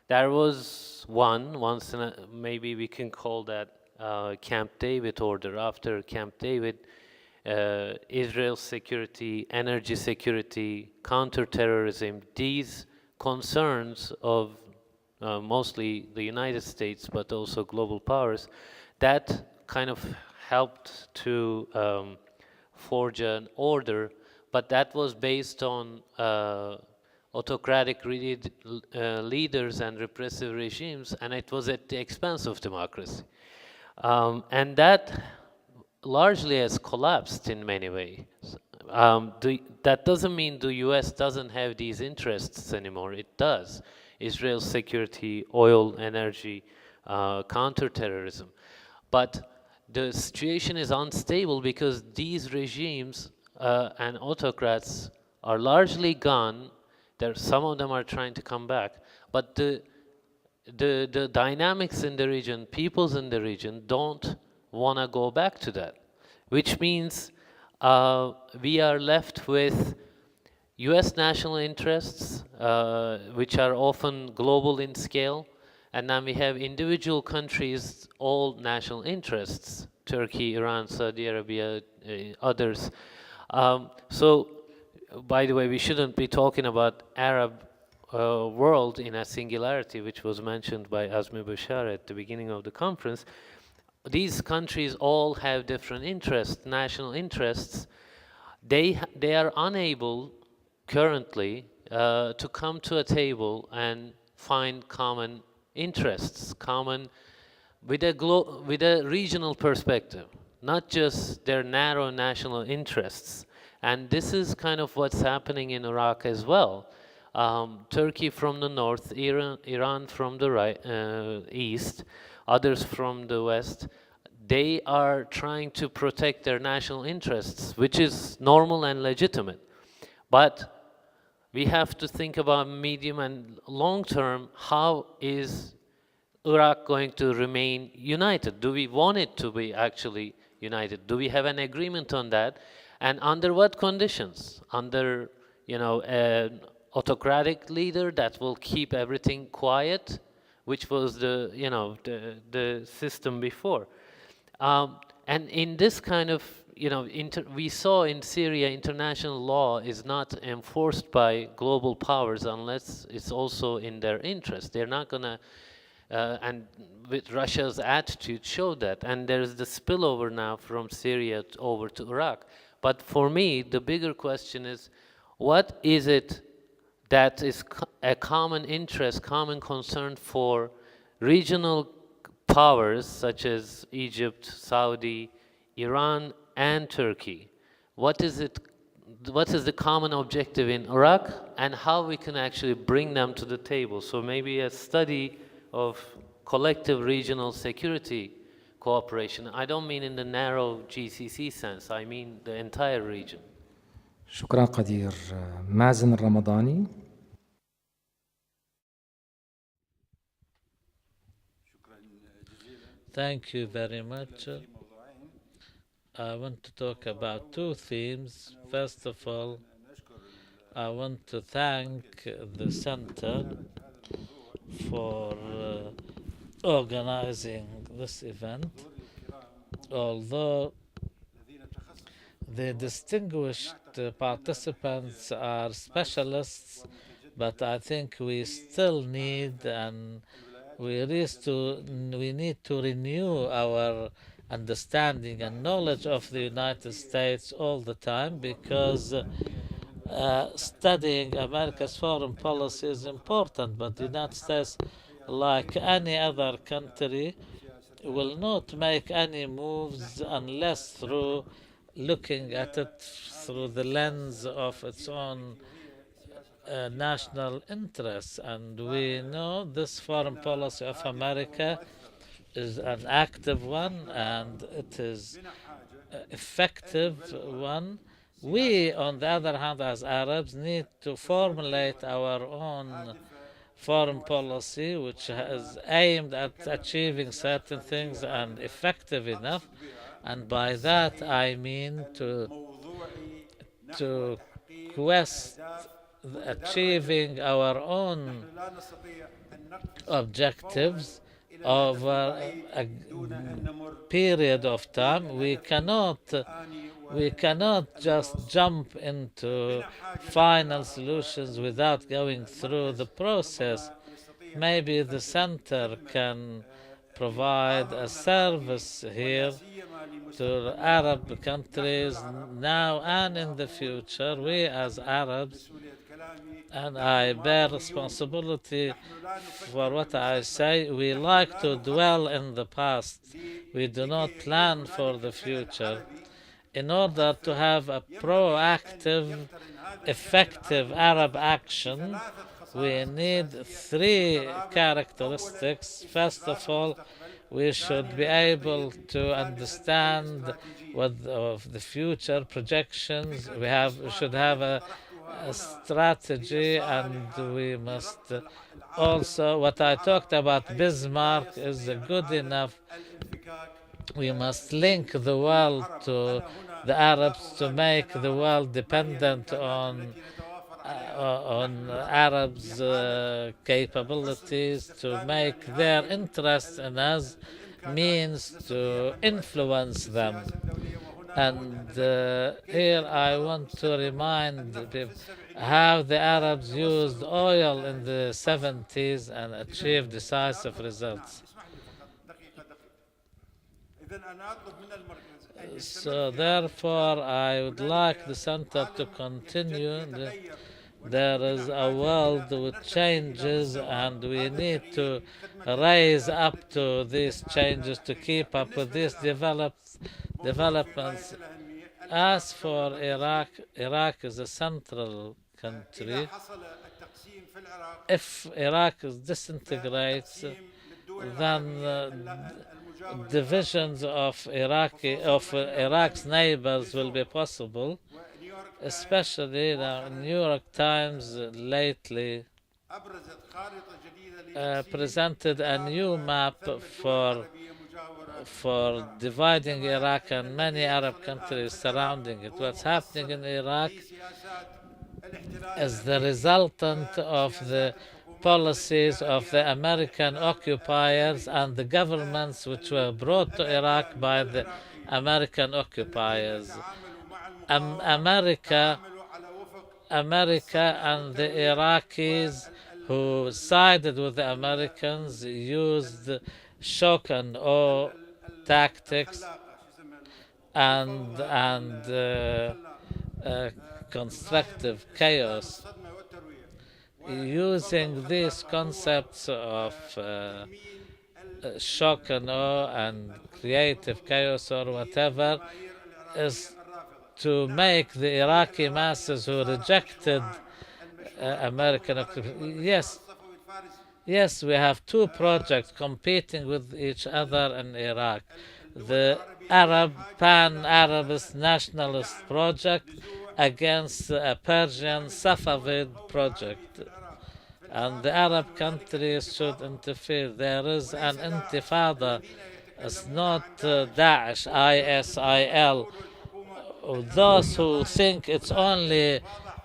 Speaker 9: There was once maybe we can call that Camp David order. After Camp David, Israel's security, energy security, counterterrorism, these concerns of mostly the United States, but also global powers, that kind of helped to forge an order, but that was based on autocratic leaders and repressive regimes, and it was at the expense of democracy. And that largely has collapsed in many ways. That doesn't mean the US doesn't have these interests anymore. It does. Israel's security, oil, energy, counterterrorism. But the situation is unstable because these regimes and autocrats are largely gone. Some of them are trying to come back. But the dynamics in the region, peoples in the region don't want to go back to that, which means we are left with US national interests, which are often global in scale, and then we have individual countries, all national interests, Turkey, Iran, Saudi Arabia, others. So, by the way, we shouldn't be talking about Arab world in a singularity, which was mentioned by Azmi Bashar at the beginning of the conference. These countries all have different interests, national interests. They are unable currently to come to a table and find common interests, common with a regional perspective, not just their narrow national interests. And this is kind of what's happening in Iraq as well. Turkey from the north, Iran from the right, east, others from the west. They are trying to protect their national interests, which is normal and legitimate. But we have to think about medium and long term, how is Iraq going to remain united? Do we want it to be actually united? Do we have an agreement on that? And under what conditions? Under, an autocratic leader that will keep everything quiet, which was the system before. And in this kind of, we saw in Syria, international law is not enforced by global powers unless it's also in their interest. They're not going to, and with Russia's attitude showed that. And there's the spillover now from Syria over to Iraq. But for me, the bigger question is, what is it that is a common interest, common concern for regional powers such as Egypt, Saudi, Iran, and Turkey? What is the common objective in Iraq, and how we can actually bring them to the table? So maybe a study of collective regional security cooperation. I don't mean in the narrow GCC sense, I mean the entire region.
Speaker 1: شكرا قدير. مازن الرمضاني.
Speaker 6: Thank you very much. I want to talk about two themes. First of all, I want to thank the center for organizing this event. Although the distinguished participants are specialists, but I think we still need and we need to renew our understanding and knowledge of the United States all the time, because studying America's foreign policy is important, but the United States, like any other country, will not make any moves unless through looking at it through the lens of its own national interests. And we know this foreign policy of America is an active one, and it is effective one. We, on the other hand, as Arabs, need to formulate our own foreign policy, which is aimed at achieving certain things and effective enough. And by that I mean to quest achieving our own objectives over a period of time. We cannot just jump into final solutions without going through the process. Maybe the center can provide a service here to Arab countries now and in the future. We as Arabs, and I bear responsibility for what I say, we like to dwell in the past. We do not plan for the future. In order to have a proactive, effective Arab action, we need three characteristics. First of all, we should be able to understand what of the future projections. We should have a strategy, and we must also, what I talked about Bismarck is good enough. We must link the world to the Arabs to make the world dependent on Arabs' capabilities, to make their interest in us means to influence them. And here I want to remind people how the Arabs used oil in the 70s and achieved decisive results. So therefore, I would like the center to continue. There is a world with changes, and we need to rise up to these changes to keep up with these developments. As for Iraq, Iraq is a central country. If Iraq disintegrates, then divisions of Iraq's neighbors will be possible. Especially the New York Times lately presented a new map for dividing Iraq and many Arab countries surrounding it. What's happening in Iraq is the resultant of the policies of the American occupiers and the governments which were brought to Iraq by the American occupiers. America and the Iraqis who sided with the Americans used shock and awe tactics and constructive chaos. Using these concepts of shock and awe and creative chaos or whatever is to make the Iraqi masses who rejected American occupation. Yes, we have two projects competing with each other in Iraq. The Pan-Arabist nationalist project against a Persian Safavid project. And the Arab countries should interfere. There is an intifada. It's not Daesh, ISIL. Those who think it's only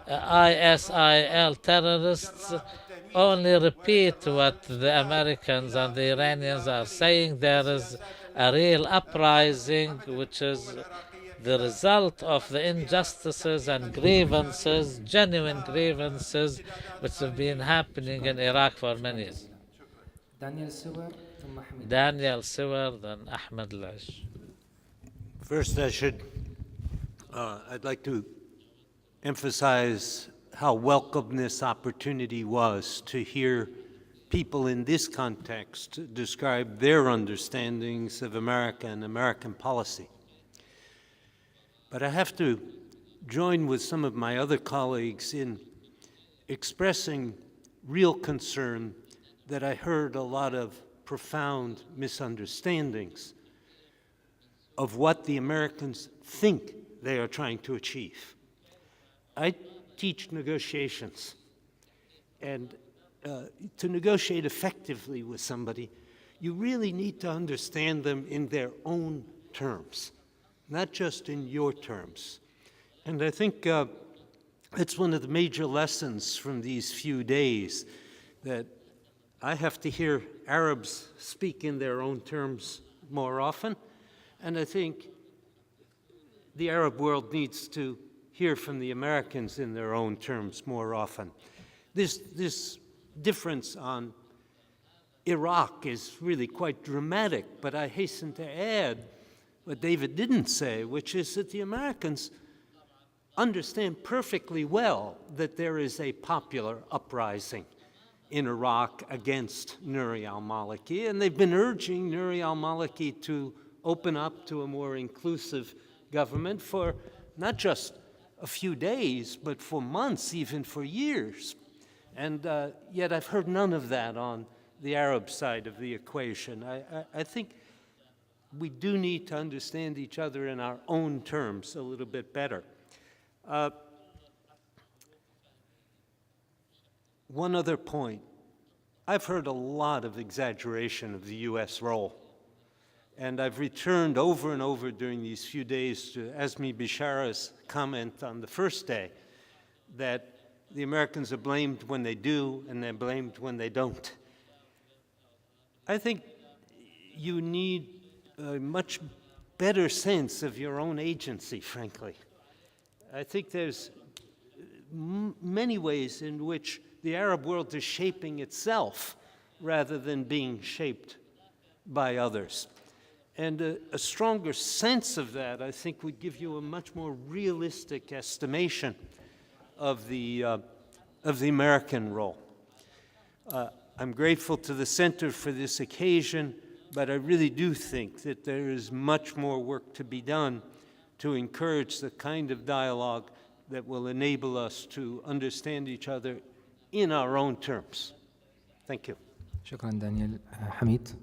Speaker 6: ISIL terrorists only repeat what the Americans and the Iranians are saying. There is a real uprising which is the result of the injustices and grievances, genuine grievances, which have been happening in Iraq for many years. Daniel Sewer, then Ahmed Lash.
Speaker 10: First, I'd like to emphasize how welcome this opportunity was to hear people in this context describe their understandings of America and American policy. But I have to join with some of my other colleagues in expressing real concern that I heard a lot of profound misunderstandings of what the Americans think they are trying to achieve. I teach negotiations, and to negotiate effectively with somebody, you really need to understand them in their own terms, not just in your terms. And I think it's one of the major lessons from these few days that I have to hear Arabs speak in their own terms more often, and I think the Arab world needs to hear from the Americans in their own terms more often. This difference on Iraq is really quite dramatic, but I hasten to add what David didn't say, which is that the Americans understand perfectly well that there is a popular uprising in Iraq against Nouri al-Maliki, and they've been urging Nouri al-Maliki to open up to a more inclusive government for not just a few days, but for months, even for years. And yet I've heard none of that on the Arab side of the equation. I think we do need to understand each other in our own terms a little bit better. One other point. I've heard a lot of exaggeration of the U.S. role. And I've returned over and over during these few days to Azmi Bishara's comment on the first day that the Americans are blamed when they do and they're blamed when they don't. I think you need a much better sense of your own agency, frankly. I think there's many ways in which the Arab world is shaping itself rather than being shaped by others. And a stronger sense of that, I think, would give you a much more realistic estimation of the American role. I'm grateful to the Center for this occasion, but I really do think that there is much more work to be done to encourage the kind of dialogue that will enable us to understand each other in our own terms. Thank you.
Speaker 1: شكرا دانيال. حميد.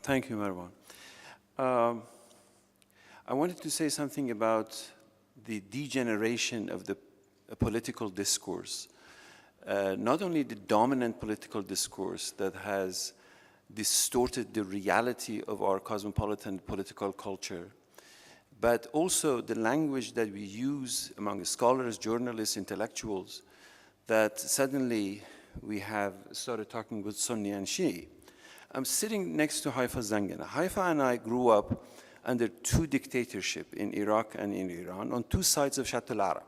Speaker 11: Thank you, Marwan. I wanted to say something about the degeneration of the political discourse. Not only the dominant political discourse that has distorted the reality of our cosmopolitan political culture, but also the language that we use among scholars, journalists, intellectuals, that suddenly we have started talking with Sunni and Shi'i. I'm sitting next to Haifa Zangana. Haifa and I grew up under two dictatorships in Iraq and in Iran on two sides of Shatt al-Arab.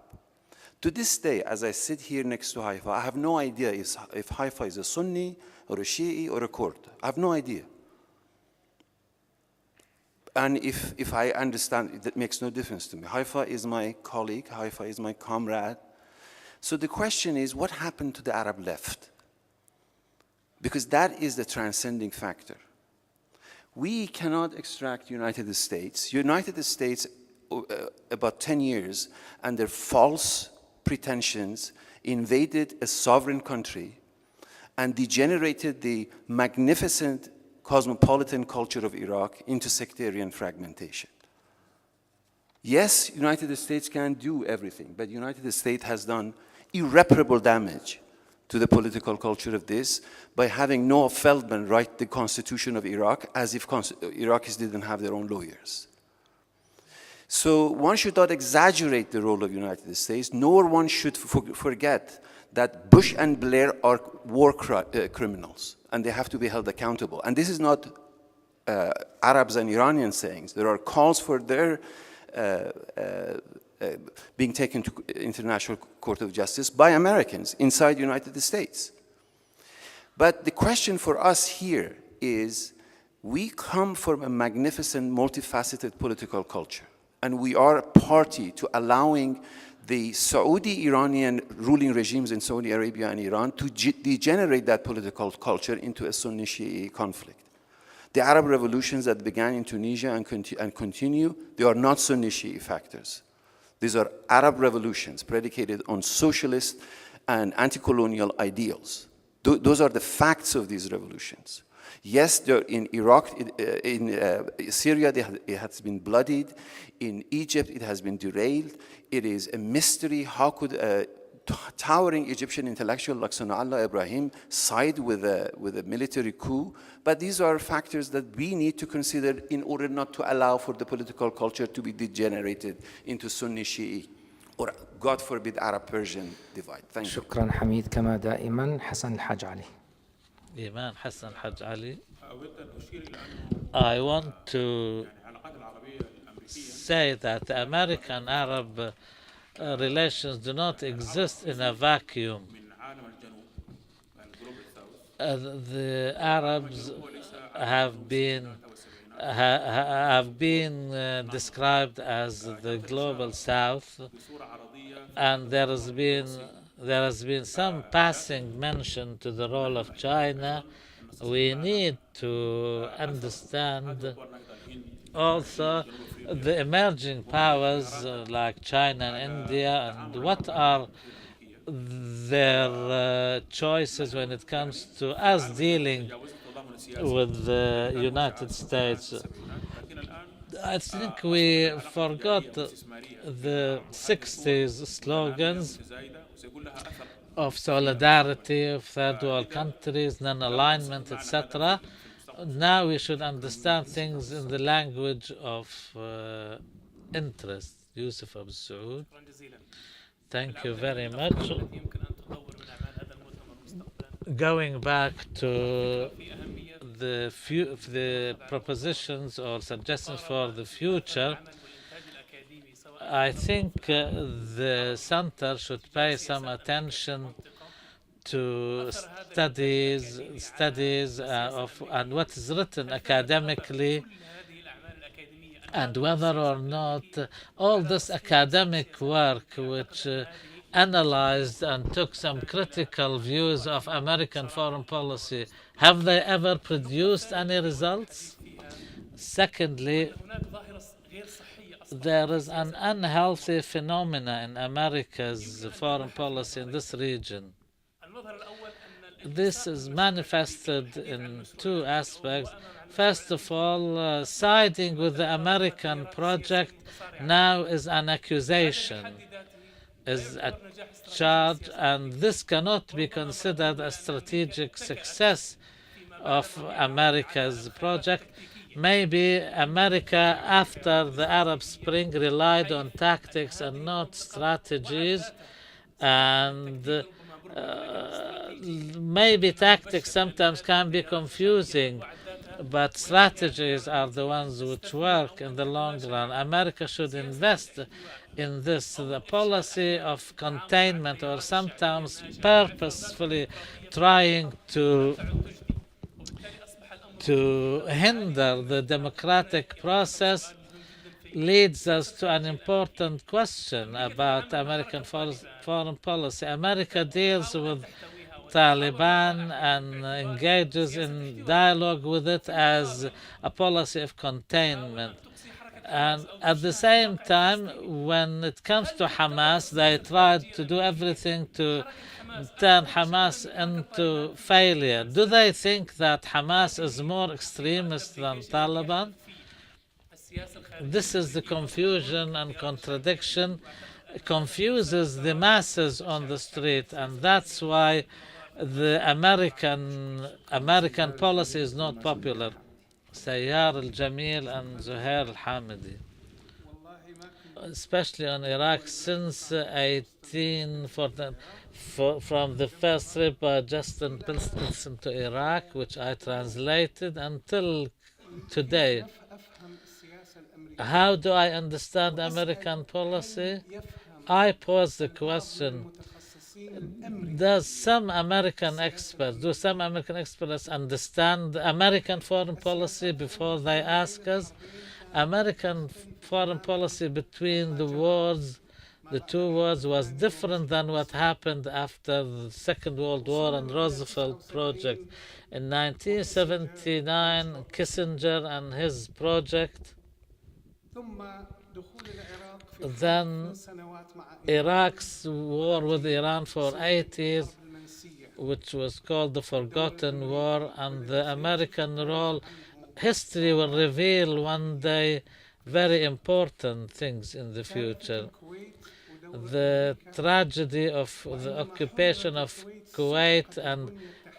Speaker 11: To this day, as I sit here next to Haifa, I have no idea if Haifa is a Sunni or a Shi'i or a Kurd. I have no idea. And if I understand, that makes no difference to me. Haifa is my colleague, Haifa is my comrade. So the question is, what happened to the Arab left? Because that is the transcending factor. We cannot extract United States. United States, about 10 years, under false pretensions, invaded a sovereign country and degenerated the magnificent cosmopolitan culture of Iraq into sectarian fragmentation. Yes, United States can't do everything, but United States has done irreparable damage to the political culture of this by having Noah Feldman write the Constitution of Iraq as if Iraqis didn't have their own lawyers. So one should not exaggerate the role of the United States, nor one should forget that Bush and Blair are war criminals, and they have to be held accountable. And this is not Arabs and Iranians saying. There are calls for their being taken to International Court of Justice by Americans inside the United States. But the question for us here is, we come from a magnificent, multifaceted political culture, and we are a party to allowing the Saudi-Iranian ruling regimes in Saudi Arabia and Iran to degenerate that political culture into a Sunni-Shi'i conflict. The Arab revolutions that began in Tunisia and continue, they are not Sunni-Shi'i factors. These are Arab revolutions predicated on socialist and anti-colonial ideals. Those are the facts of these revolutions. Yes, in Iraq, in Syria, it has been bloodied. In Egypt, it has been derailed. It is a mystery. How could a towering Egyptian intellectual like Sana'allah Ibrahim side with a military coup? But these are factors that we need to consider in order not to allow for the political culture to be degenerated into Sunni-Shi'i or, God forbid, Arab-Persian divide. Thank you.
Speaker 1: شكرا حميد كما دائما. حسن الحاج علي.
Speaker 2: إيمان حسن حج علي. I want to say that the American-Arab relations do not exist in a vacuum. The Arabs have been described as the global South, and there has been some passing mention to the role of China
Speaker 6: We need to understand also the emerging powers like China and India, and what are their choices when it comes to us dealing with the United States. I think we forgot the 60s slogans of solidarity, of third world countries, non-alignment, etc. Now we should understand things in the language of interest. Yusuf Abu Saud. Thank you very much. Going back to the propositions or suggestions for the future, I think the center should pay some attention to studies of and what is written academically, and whether or not all this academic work which analyzed and took some critical views of American foreign policy, have they ever produced any results? Secondly, there is an unhealthy phenomena in America's foreign policy in this region. This is manifested in two aspects. First of all, siding with the American project now is an accusation, is a charge, and this cannot be considered a strategic success of America's project. Maybe America, after the Arab Spring, relied on tactics and not strategies, and maybe tactics sometimes can be confusing, but strategies are the ones which work in the long run. America should invest in this. The policy of containment, or sometimes purposefully trying to hinder the democratic process, leads us to an important question about American foreign policy. America deals with Taliban and engages in dialogue with it as a policy of containment. And at the same time, when it comes to Hamas, they tried to do everything to turn Hamas into failure. Do they think that Hamas is more extremist than Taliban? This is the confusion and contradiction, confuses the masses on the street, and that's why the American policy is not popular. Sayyar al-Jamil and Zuhair al-Hamidi. Especially on Iraq since 1814, from the first trip by Justin Pilson to Iraq, which I translated, until today. How do I understand American policy? I pose the question, do some American experts understand American foreign policy before they ask us? American foreign policy between the wars, the two wars, was different than what happened after the Second World War and Roosevelt project. In 1979, Kissinger and his project, then Iraq's war with Iran for 8 years, which was called the Forgotten War, and the American role. History will reveal one day very important things in the future. The tragedy of the occupation of Kuwait and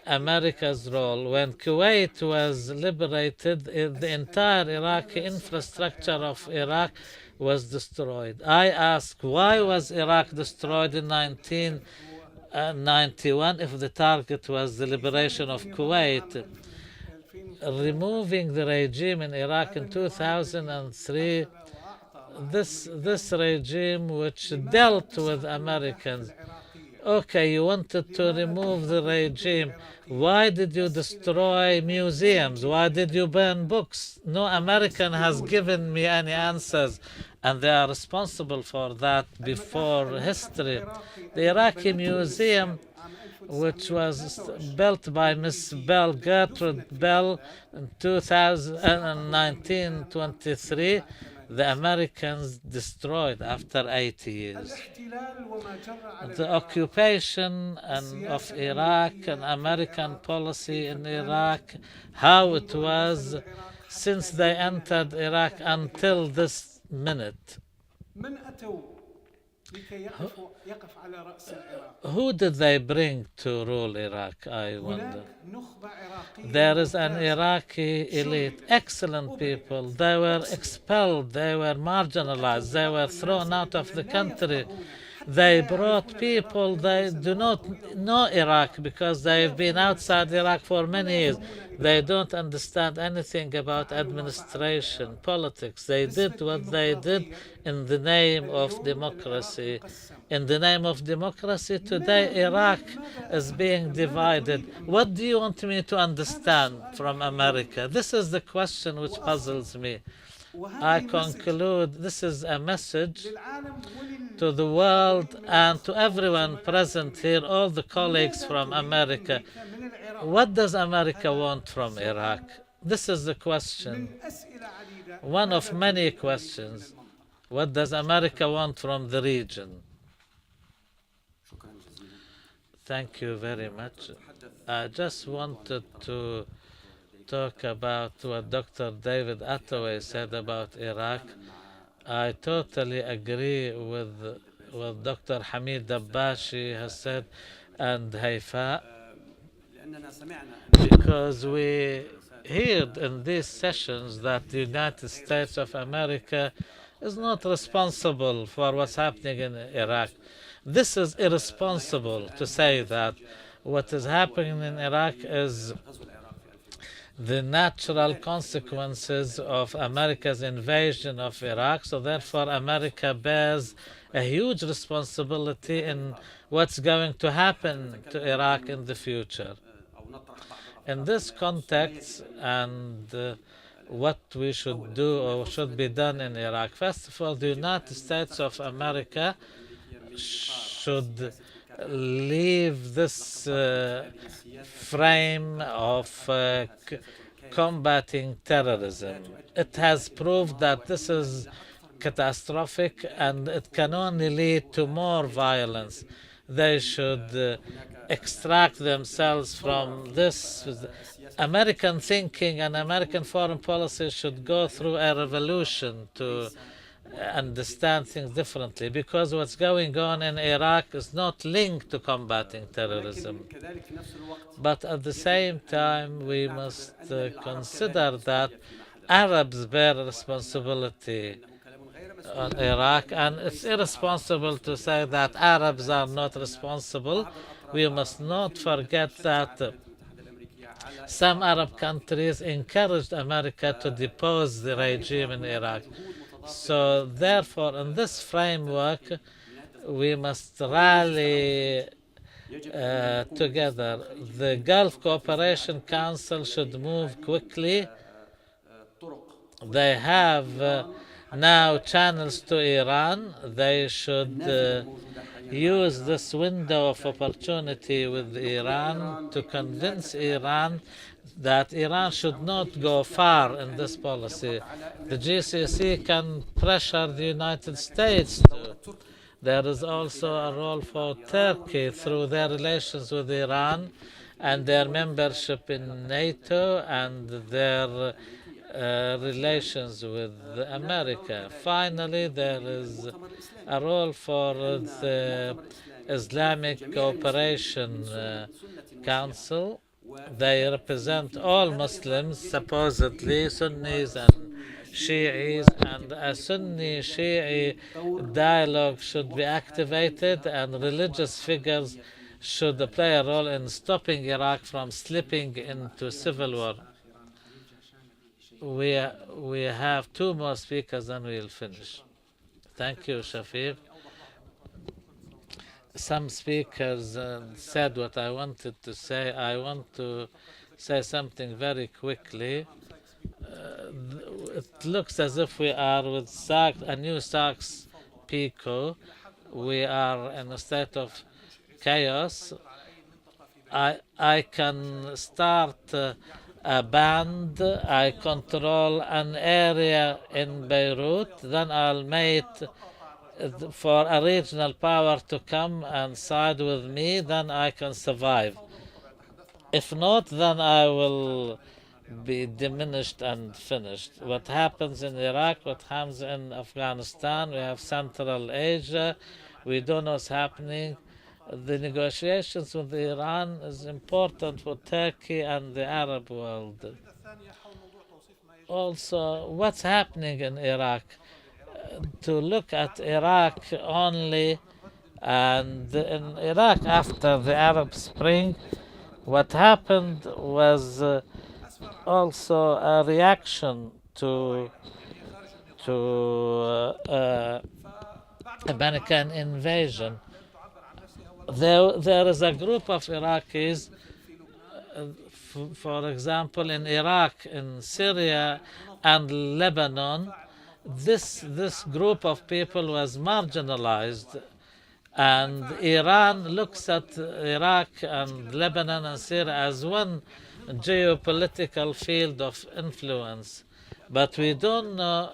Speaker 6: America's role. When Kuwait was liberated, the entire Iraqi infrastructure of Iraq was destroyed. I ask, why was Iraq destroyed in 1991 if the target was the liberation of Kuwait? Removing the regime in Iraq in 2003, this regime which dealt with Americans. Okay, you wanted to remove the regime. Why did you destroy museums? Why did you burn books? No American has given me any answers, and they are responsible for that before history. The Iraqi museum which was built by Miss Bell, Gertrude Bell, in 1923, the Americans destroyed after 80 years. The occupation of Iraq and American policy in Iraq, how it was since they entered Iraq until this minute. Who did they bring to rule Iraq, I wonder? There is an Iraqi elite, excellent people. They were expelled, they were marginalized, they were thrown out of the country. They brought people, they do not know Iraq because they've been outside Iraq for many years. They don't understand anything about administration, politics. They did what they did in the name of democracy. In the name of democracy, today Iraq is being divided. What do you want me to understand from America? This is the question which puzzles me. I conclude this is a message to the world and to everyone present here, all the colleagues from America. What does America want from Iraq? This is the question. One of many questions. What does America want from the region? Thank you very much. I just wanted to talk about what Dr. David Attaway said about Iraq. I totally agree with what Dr. Hamid Dabbashi has said and Haifa, because we heard in these sessions that the United States of America is not responsible for what's happening in Iraq. This is irresponsible to say that. What is happening in Iraq is the natural consequences of America's invasion of Iraq. So therefore, America bears a huge responsibility in what's going to happen to Iraq in the future. In this context, and what we should do or should be done in Iraq, first of all, the United States of America should leave this frame of combating terrorism. It has proved that this is catastrophic and it can only lead to more violence. They should extract themselves from this. American thinking and American foreign policy should go through a revolution to understand things differently, because what's going on in Iraq is not linked to combating terrorism. But at the same time, we must consider that Arabs bear responsibility on Iraq, and it's irresponsible to say that Arabs are not responsible. We must not forget that some Arab countries encouraged America to depose the regime in Iraq. So therefore, in this framework, we must rally together. The Gulf Cooperation Council should move quickly. They have now channels to Iran. They should use this window of opportunity with Iran to convince Iran that Iran should not go far in this policy. The GCC can pressure the United States too. There is also a role for Turkey through their relations with Iran and their membership in NATO and their relations with America. Finally, there is a role for the Islamic Cooperation Council. They represent all Muslims, supposedly Sunnis and Shi'is, and a Sunni-Shi'i dialogue should be activated, and religious figures should play a role in stopping Iraq from slipping into civil war. We have two more speakers and we'll finish. Thank you, Shafiq. Some speakers said what I wanted to say. I want to say something very quickly. It looks as if we are with a new Sykes-Picot. We are in a state of chaos. I can start a band, I control an area in Beirut, then I'll mate for a regional power to come and side with me, then I can survive. If not, then I will be diminished and finished. What happens in Iraq, what happens in Afghanistan, we have Central Asia, we don't know what's happening. The negotiations with Iran is important for Turkey and the Arab world. Also, what's happening in Iraq? To look at Iraq only, and in Iraq after the Arab Spring, what happened was also a reaction to American invasion. There is a group of Iraqis, for example, in Iraq, in Syria, and Lebanon. This group of people was marginalized, and Iran looks at Iraq and Lebanon and Syria as one geopolitical field of influence. But we don't know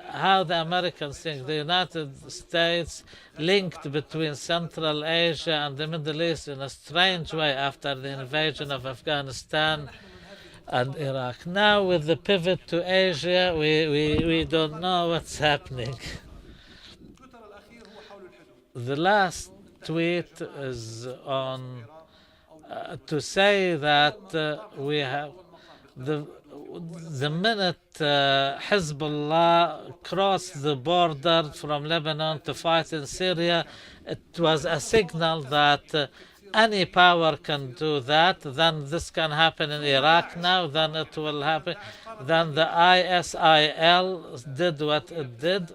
Speaker 6: how the Americans think. The United States linked between Central Asia and the Middle East in a strange way after the invasion of Afghanistan and Iraq. Now with the pivot to Asia, we don't know what's happening. The last tweet is on to say that we have the minute Hezbollah crossed the border from Lebanon to fight in Syria, it was a signal that any power can do that. Then this can happen in Iraq now, then it will happen. Then the ISIL did what it did.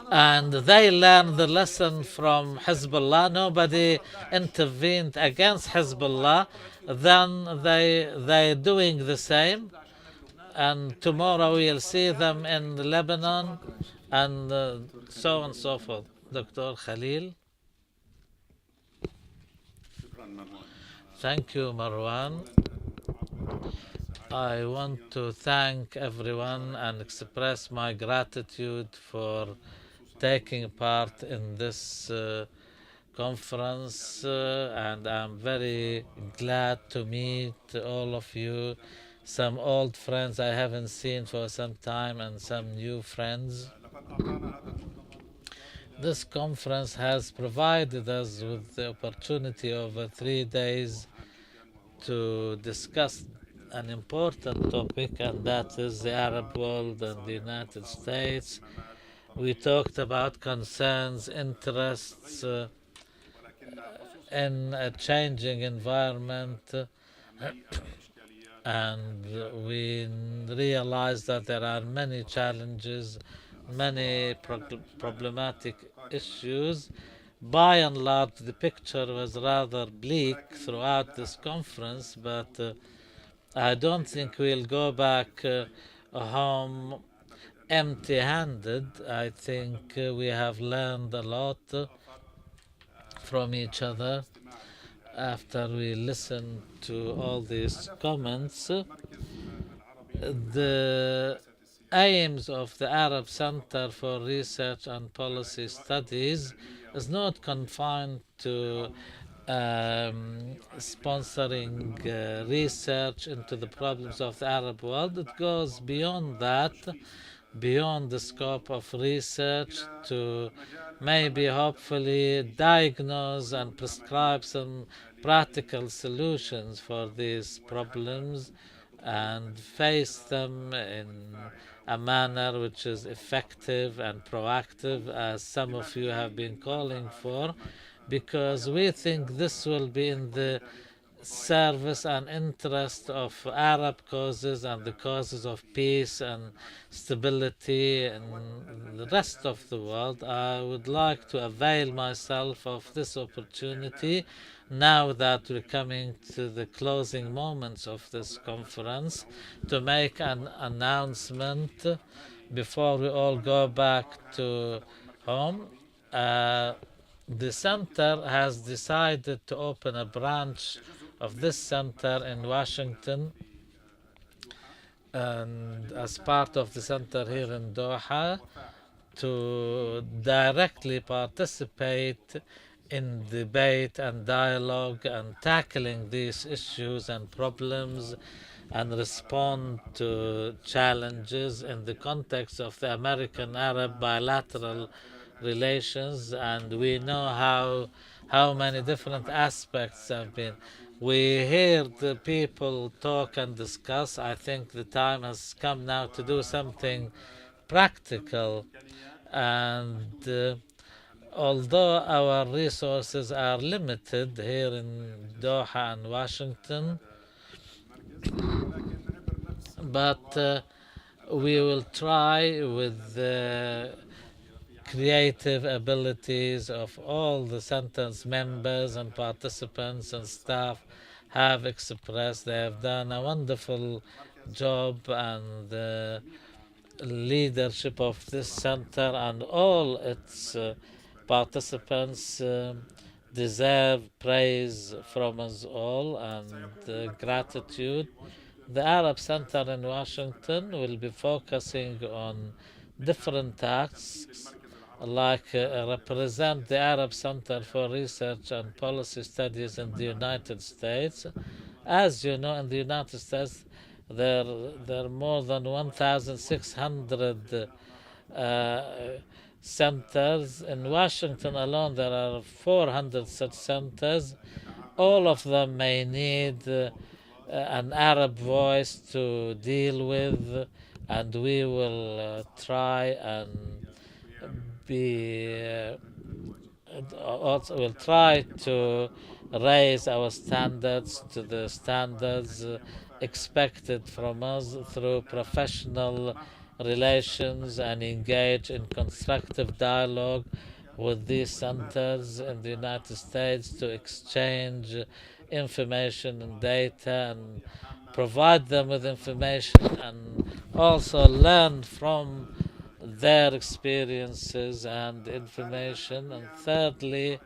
Speaker 6: And they learned the lesson from Hezbollah. Nobody intervened against Hezbollah. Then they're doing the same. And tomorrow we'll see them in Lebanon and so on and so forth. Dr. Khalil. Thank you, Marwan. I want to thank everyone and express my gratitude for taking part in this conference, and I'm very glad to meet all of you, some old friends I haven't seen for some time and some new friends. This conference has provided us with the opportunity over 3 days to discuss an important topic, and that is the Arab world and the United States. We talked about concerns, interests in a changing environment, and we realized that there are many challenges, many problematic issues. By and large, the picture was rather bleak throughout this conference, but I don't think we'll go back home empty-handed. I think we have learned a lot from each other after we listened to all these comments. The aims of the Arab Center for Research and Policy Studies is not confined to sponsoring research into the problems of the Arab world. It goes beyond that, beyond the scope of research, to maybe hopefully diagnose and prescribe some practical solutions for these problems and face them in a manner which is effective and proactive, as some of you have been calling for, because we think this will be in the service and interest of Arab causes and the causes of peace and stability in the rest of the world. I would like to avail myself of this opportunity now that we're coming to the closing moments of this conference to make an announcement before we all go back to home. The center has decided to open a branch of this center in Washington, and as part of the center here in Doha, to directly participate in debate and dialogue and tackling these issues and problems and respond to challenges in the context of the American Arab bilateral relations. And we know how many different aspects have been. We hear the people talk and discuss. I think the time has come now to do something practical. And although our resources are limited here in Doha and Washington, but we will try with the creative abilities of all the center's members and participants and staff have expressed. They have done a wonderful job, and the leadership of this center and all its participants deserve praise from us all and gratitude. The Arab Center in Washington will be focusing on different tasks like represent the Arab Center for Research and Policy Studies in the United States. As you know, in the United States, there are more than 1,600 centers. In Washington alone, there are 400 such centers. All of them may need an Arab voice to deal with, and we will try and be also will try to raise our standards to the standards expected from us through professional relations and engage in constructive dialogue with these centers in the United States to exchange information and data and provide them with information and also learn from their experiences and information. And thirdly,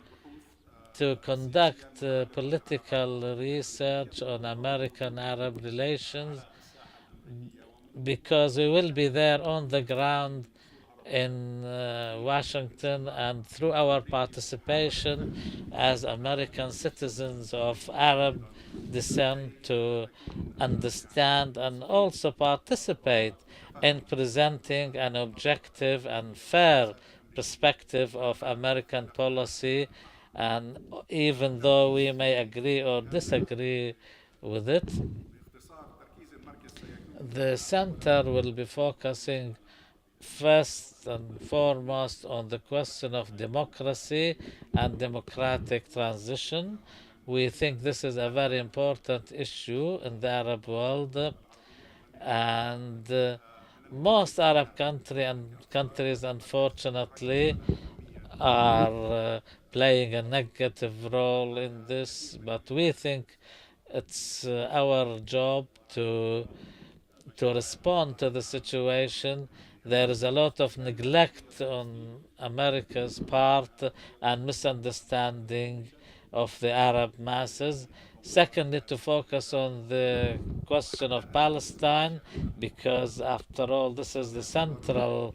Speaker 6: to conduct political research on American Arab relations, because we will be there on the ground in Washington, and through our participation as American citizens of Arab descent to understand and also participate in presenting an objective and fair perspective of American policy. And even though we may agree or disagree with it, the center will be focusing first and foremost on the question of democracy and democratic transition. We think this is a very important issue in the Arab world, and most Arab countries, unfortunately, are playing a negative role in this. But we think it's our job to respond to the situation. There is a lot of neglect on America's part and misunderstanding of the Arab masses. Secondly, to focus on the question of Palestine, because after all, this is the central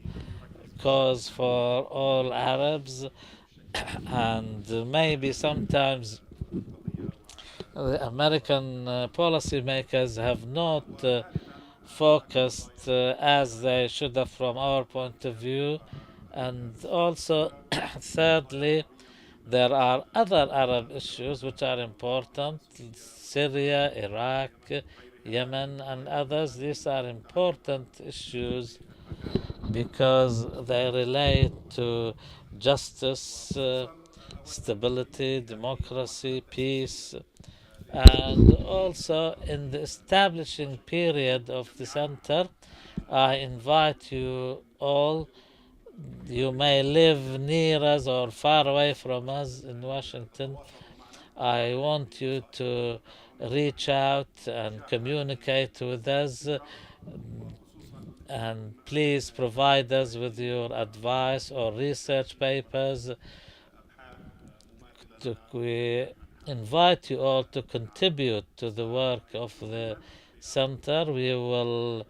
Speaker 6: cause for all Arabs. And maybe sometimes the American policymakers have not focused as they should have from our point of view. And also, thirdly, there are other Arab issues which are important: Syria, Iraq, Yemen, and others. These are important issues because they relate to justice, stability, democracy, peace. And also, in the establishing period of the center, I invite you all. You may live near us or far away from us in Washington. I want you to reach out and communicate with us, and please provide us with your advice or research papers we invite you all to contribute to the work of the center. We will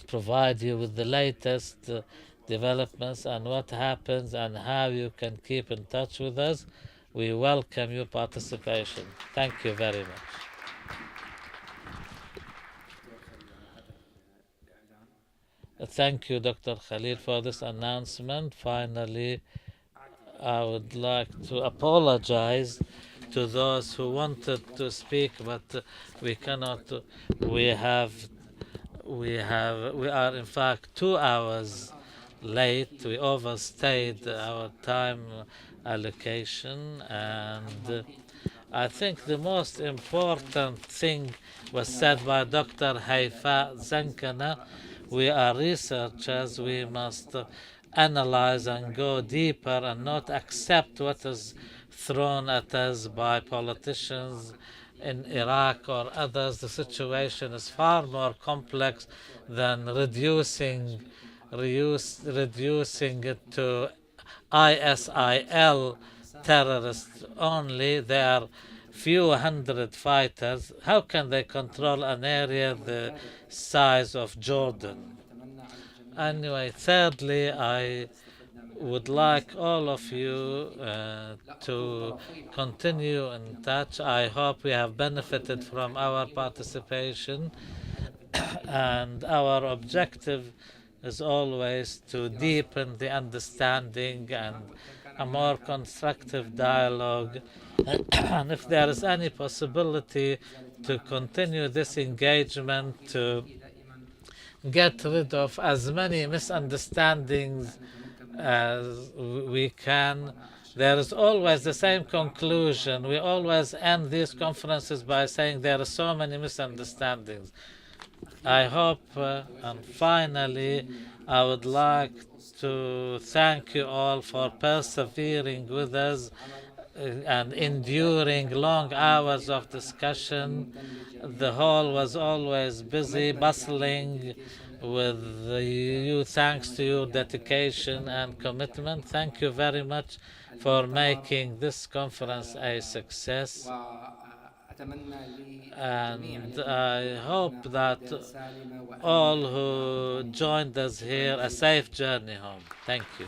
Speaker 6: provide you with the latest developments and what happens and how you can keep in touch with us. We welcome your participation. Thank you very much. Thank you, Dr. Khalil, for this announcement. Finally, I would like to apologize to those who wanted to speak, but we cannot. We have, we are in fact 2 hours late. We overstayed our time allocation, and I think the most important thing was said by Dr. Haifa Zankana. We are researchers. We must analyze and go deeper and not accept what is thrown at us by politicians in Iraq or others. The situation is far more complex than reducing it to ISIL terrorists only. There are few hundred fighters. How can they control an area the size of Jordan? Anyway, thirdly, I would like all of you to continue in touch. I hope we have benefited from our participation, and our objective is always to deepen the understanding and a more constructive dialogue. And if there is any possibility to continue this engagement, to get rid of as many misunderstandings as we can. There is always the same conclusion. We always end these conferences by saying there are so many misunderstandings. I hope, and finally, I would like to thank you all for persevering with us and enduring long hours of discussion. The hall was always busy, bustling with you. Thanks to your dedication and commitment. Thank you very much for making this conference a success. And I hope that all who joined us here a safe journey home. Thank you.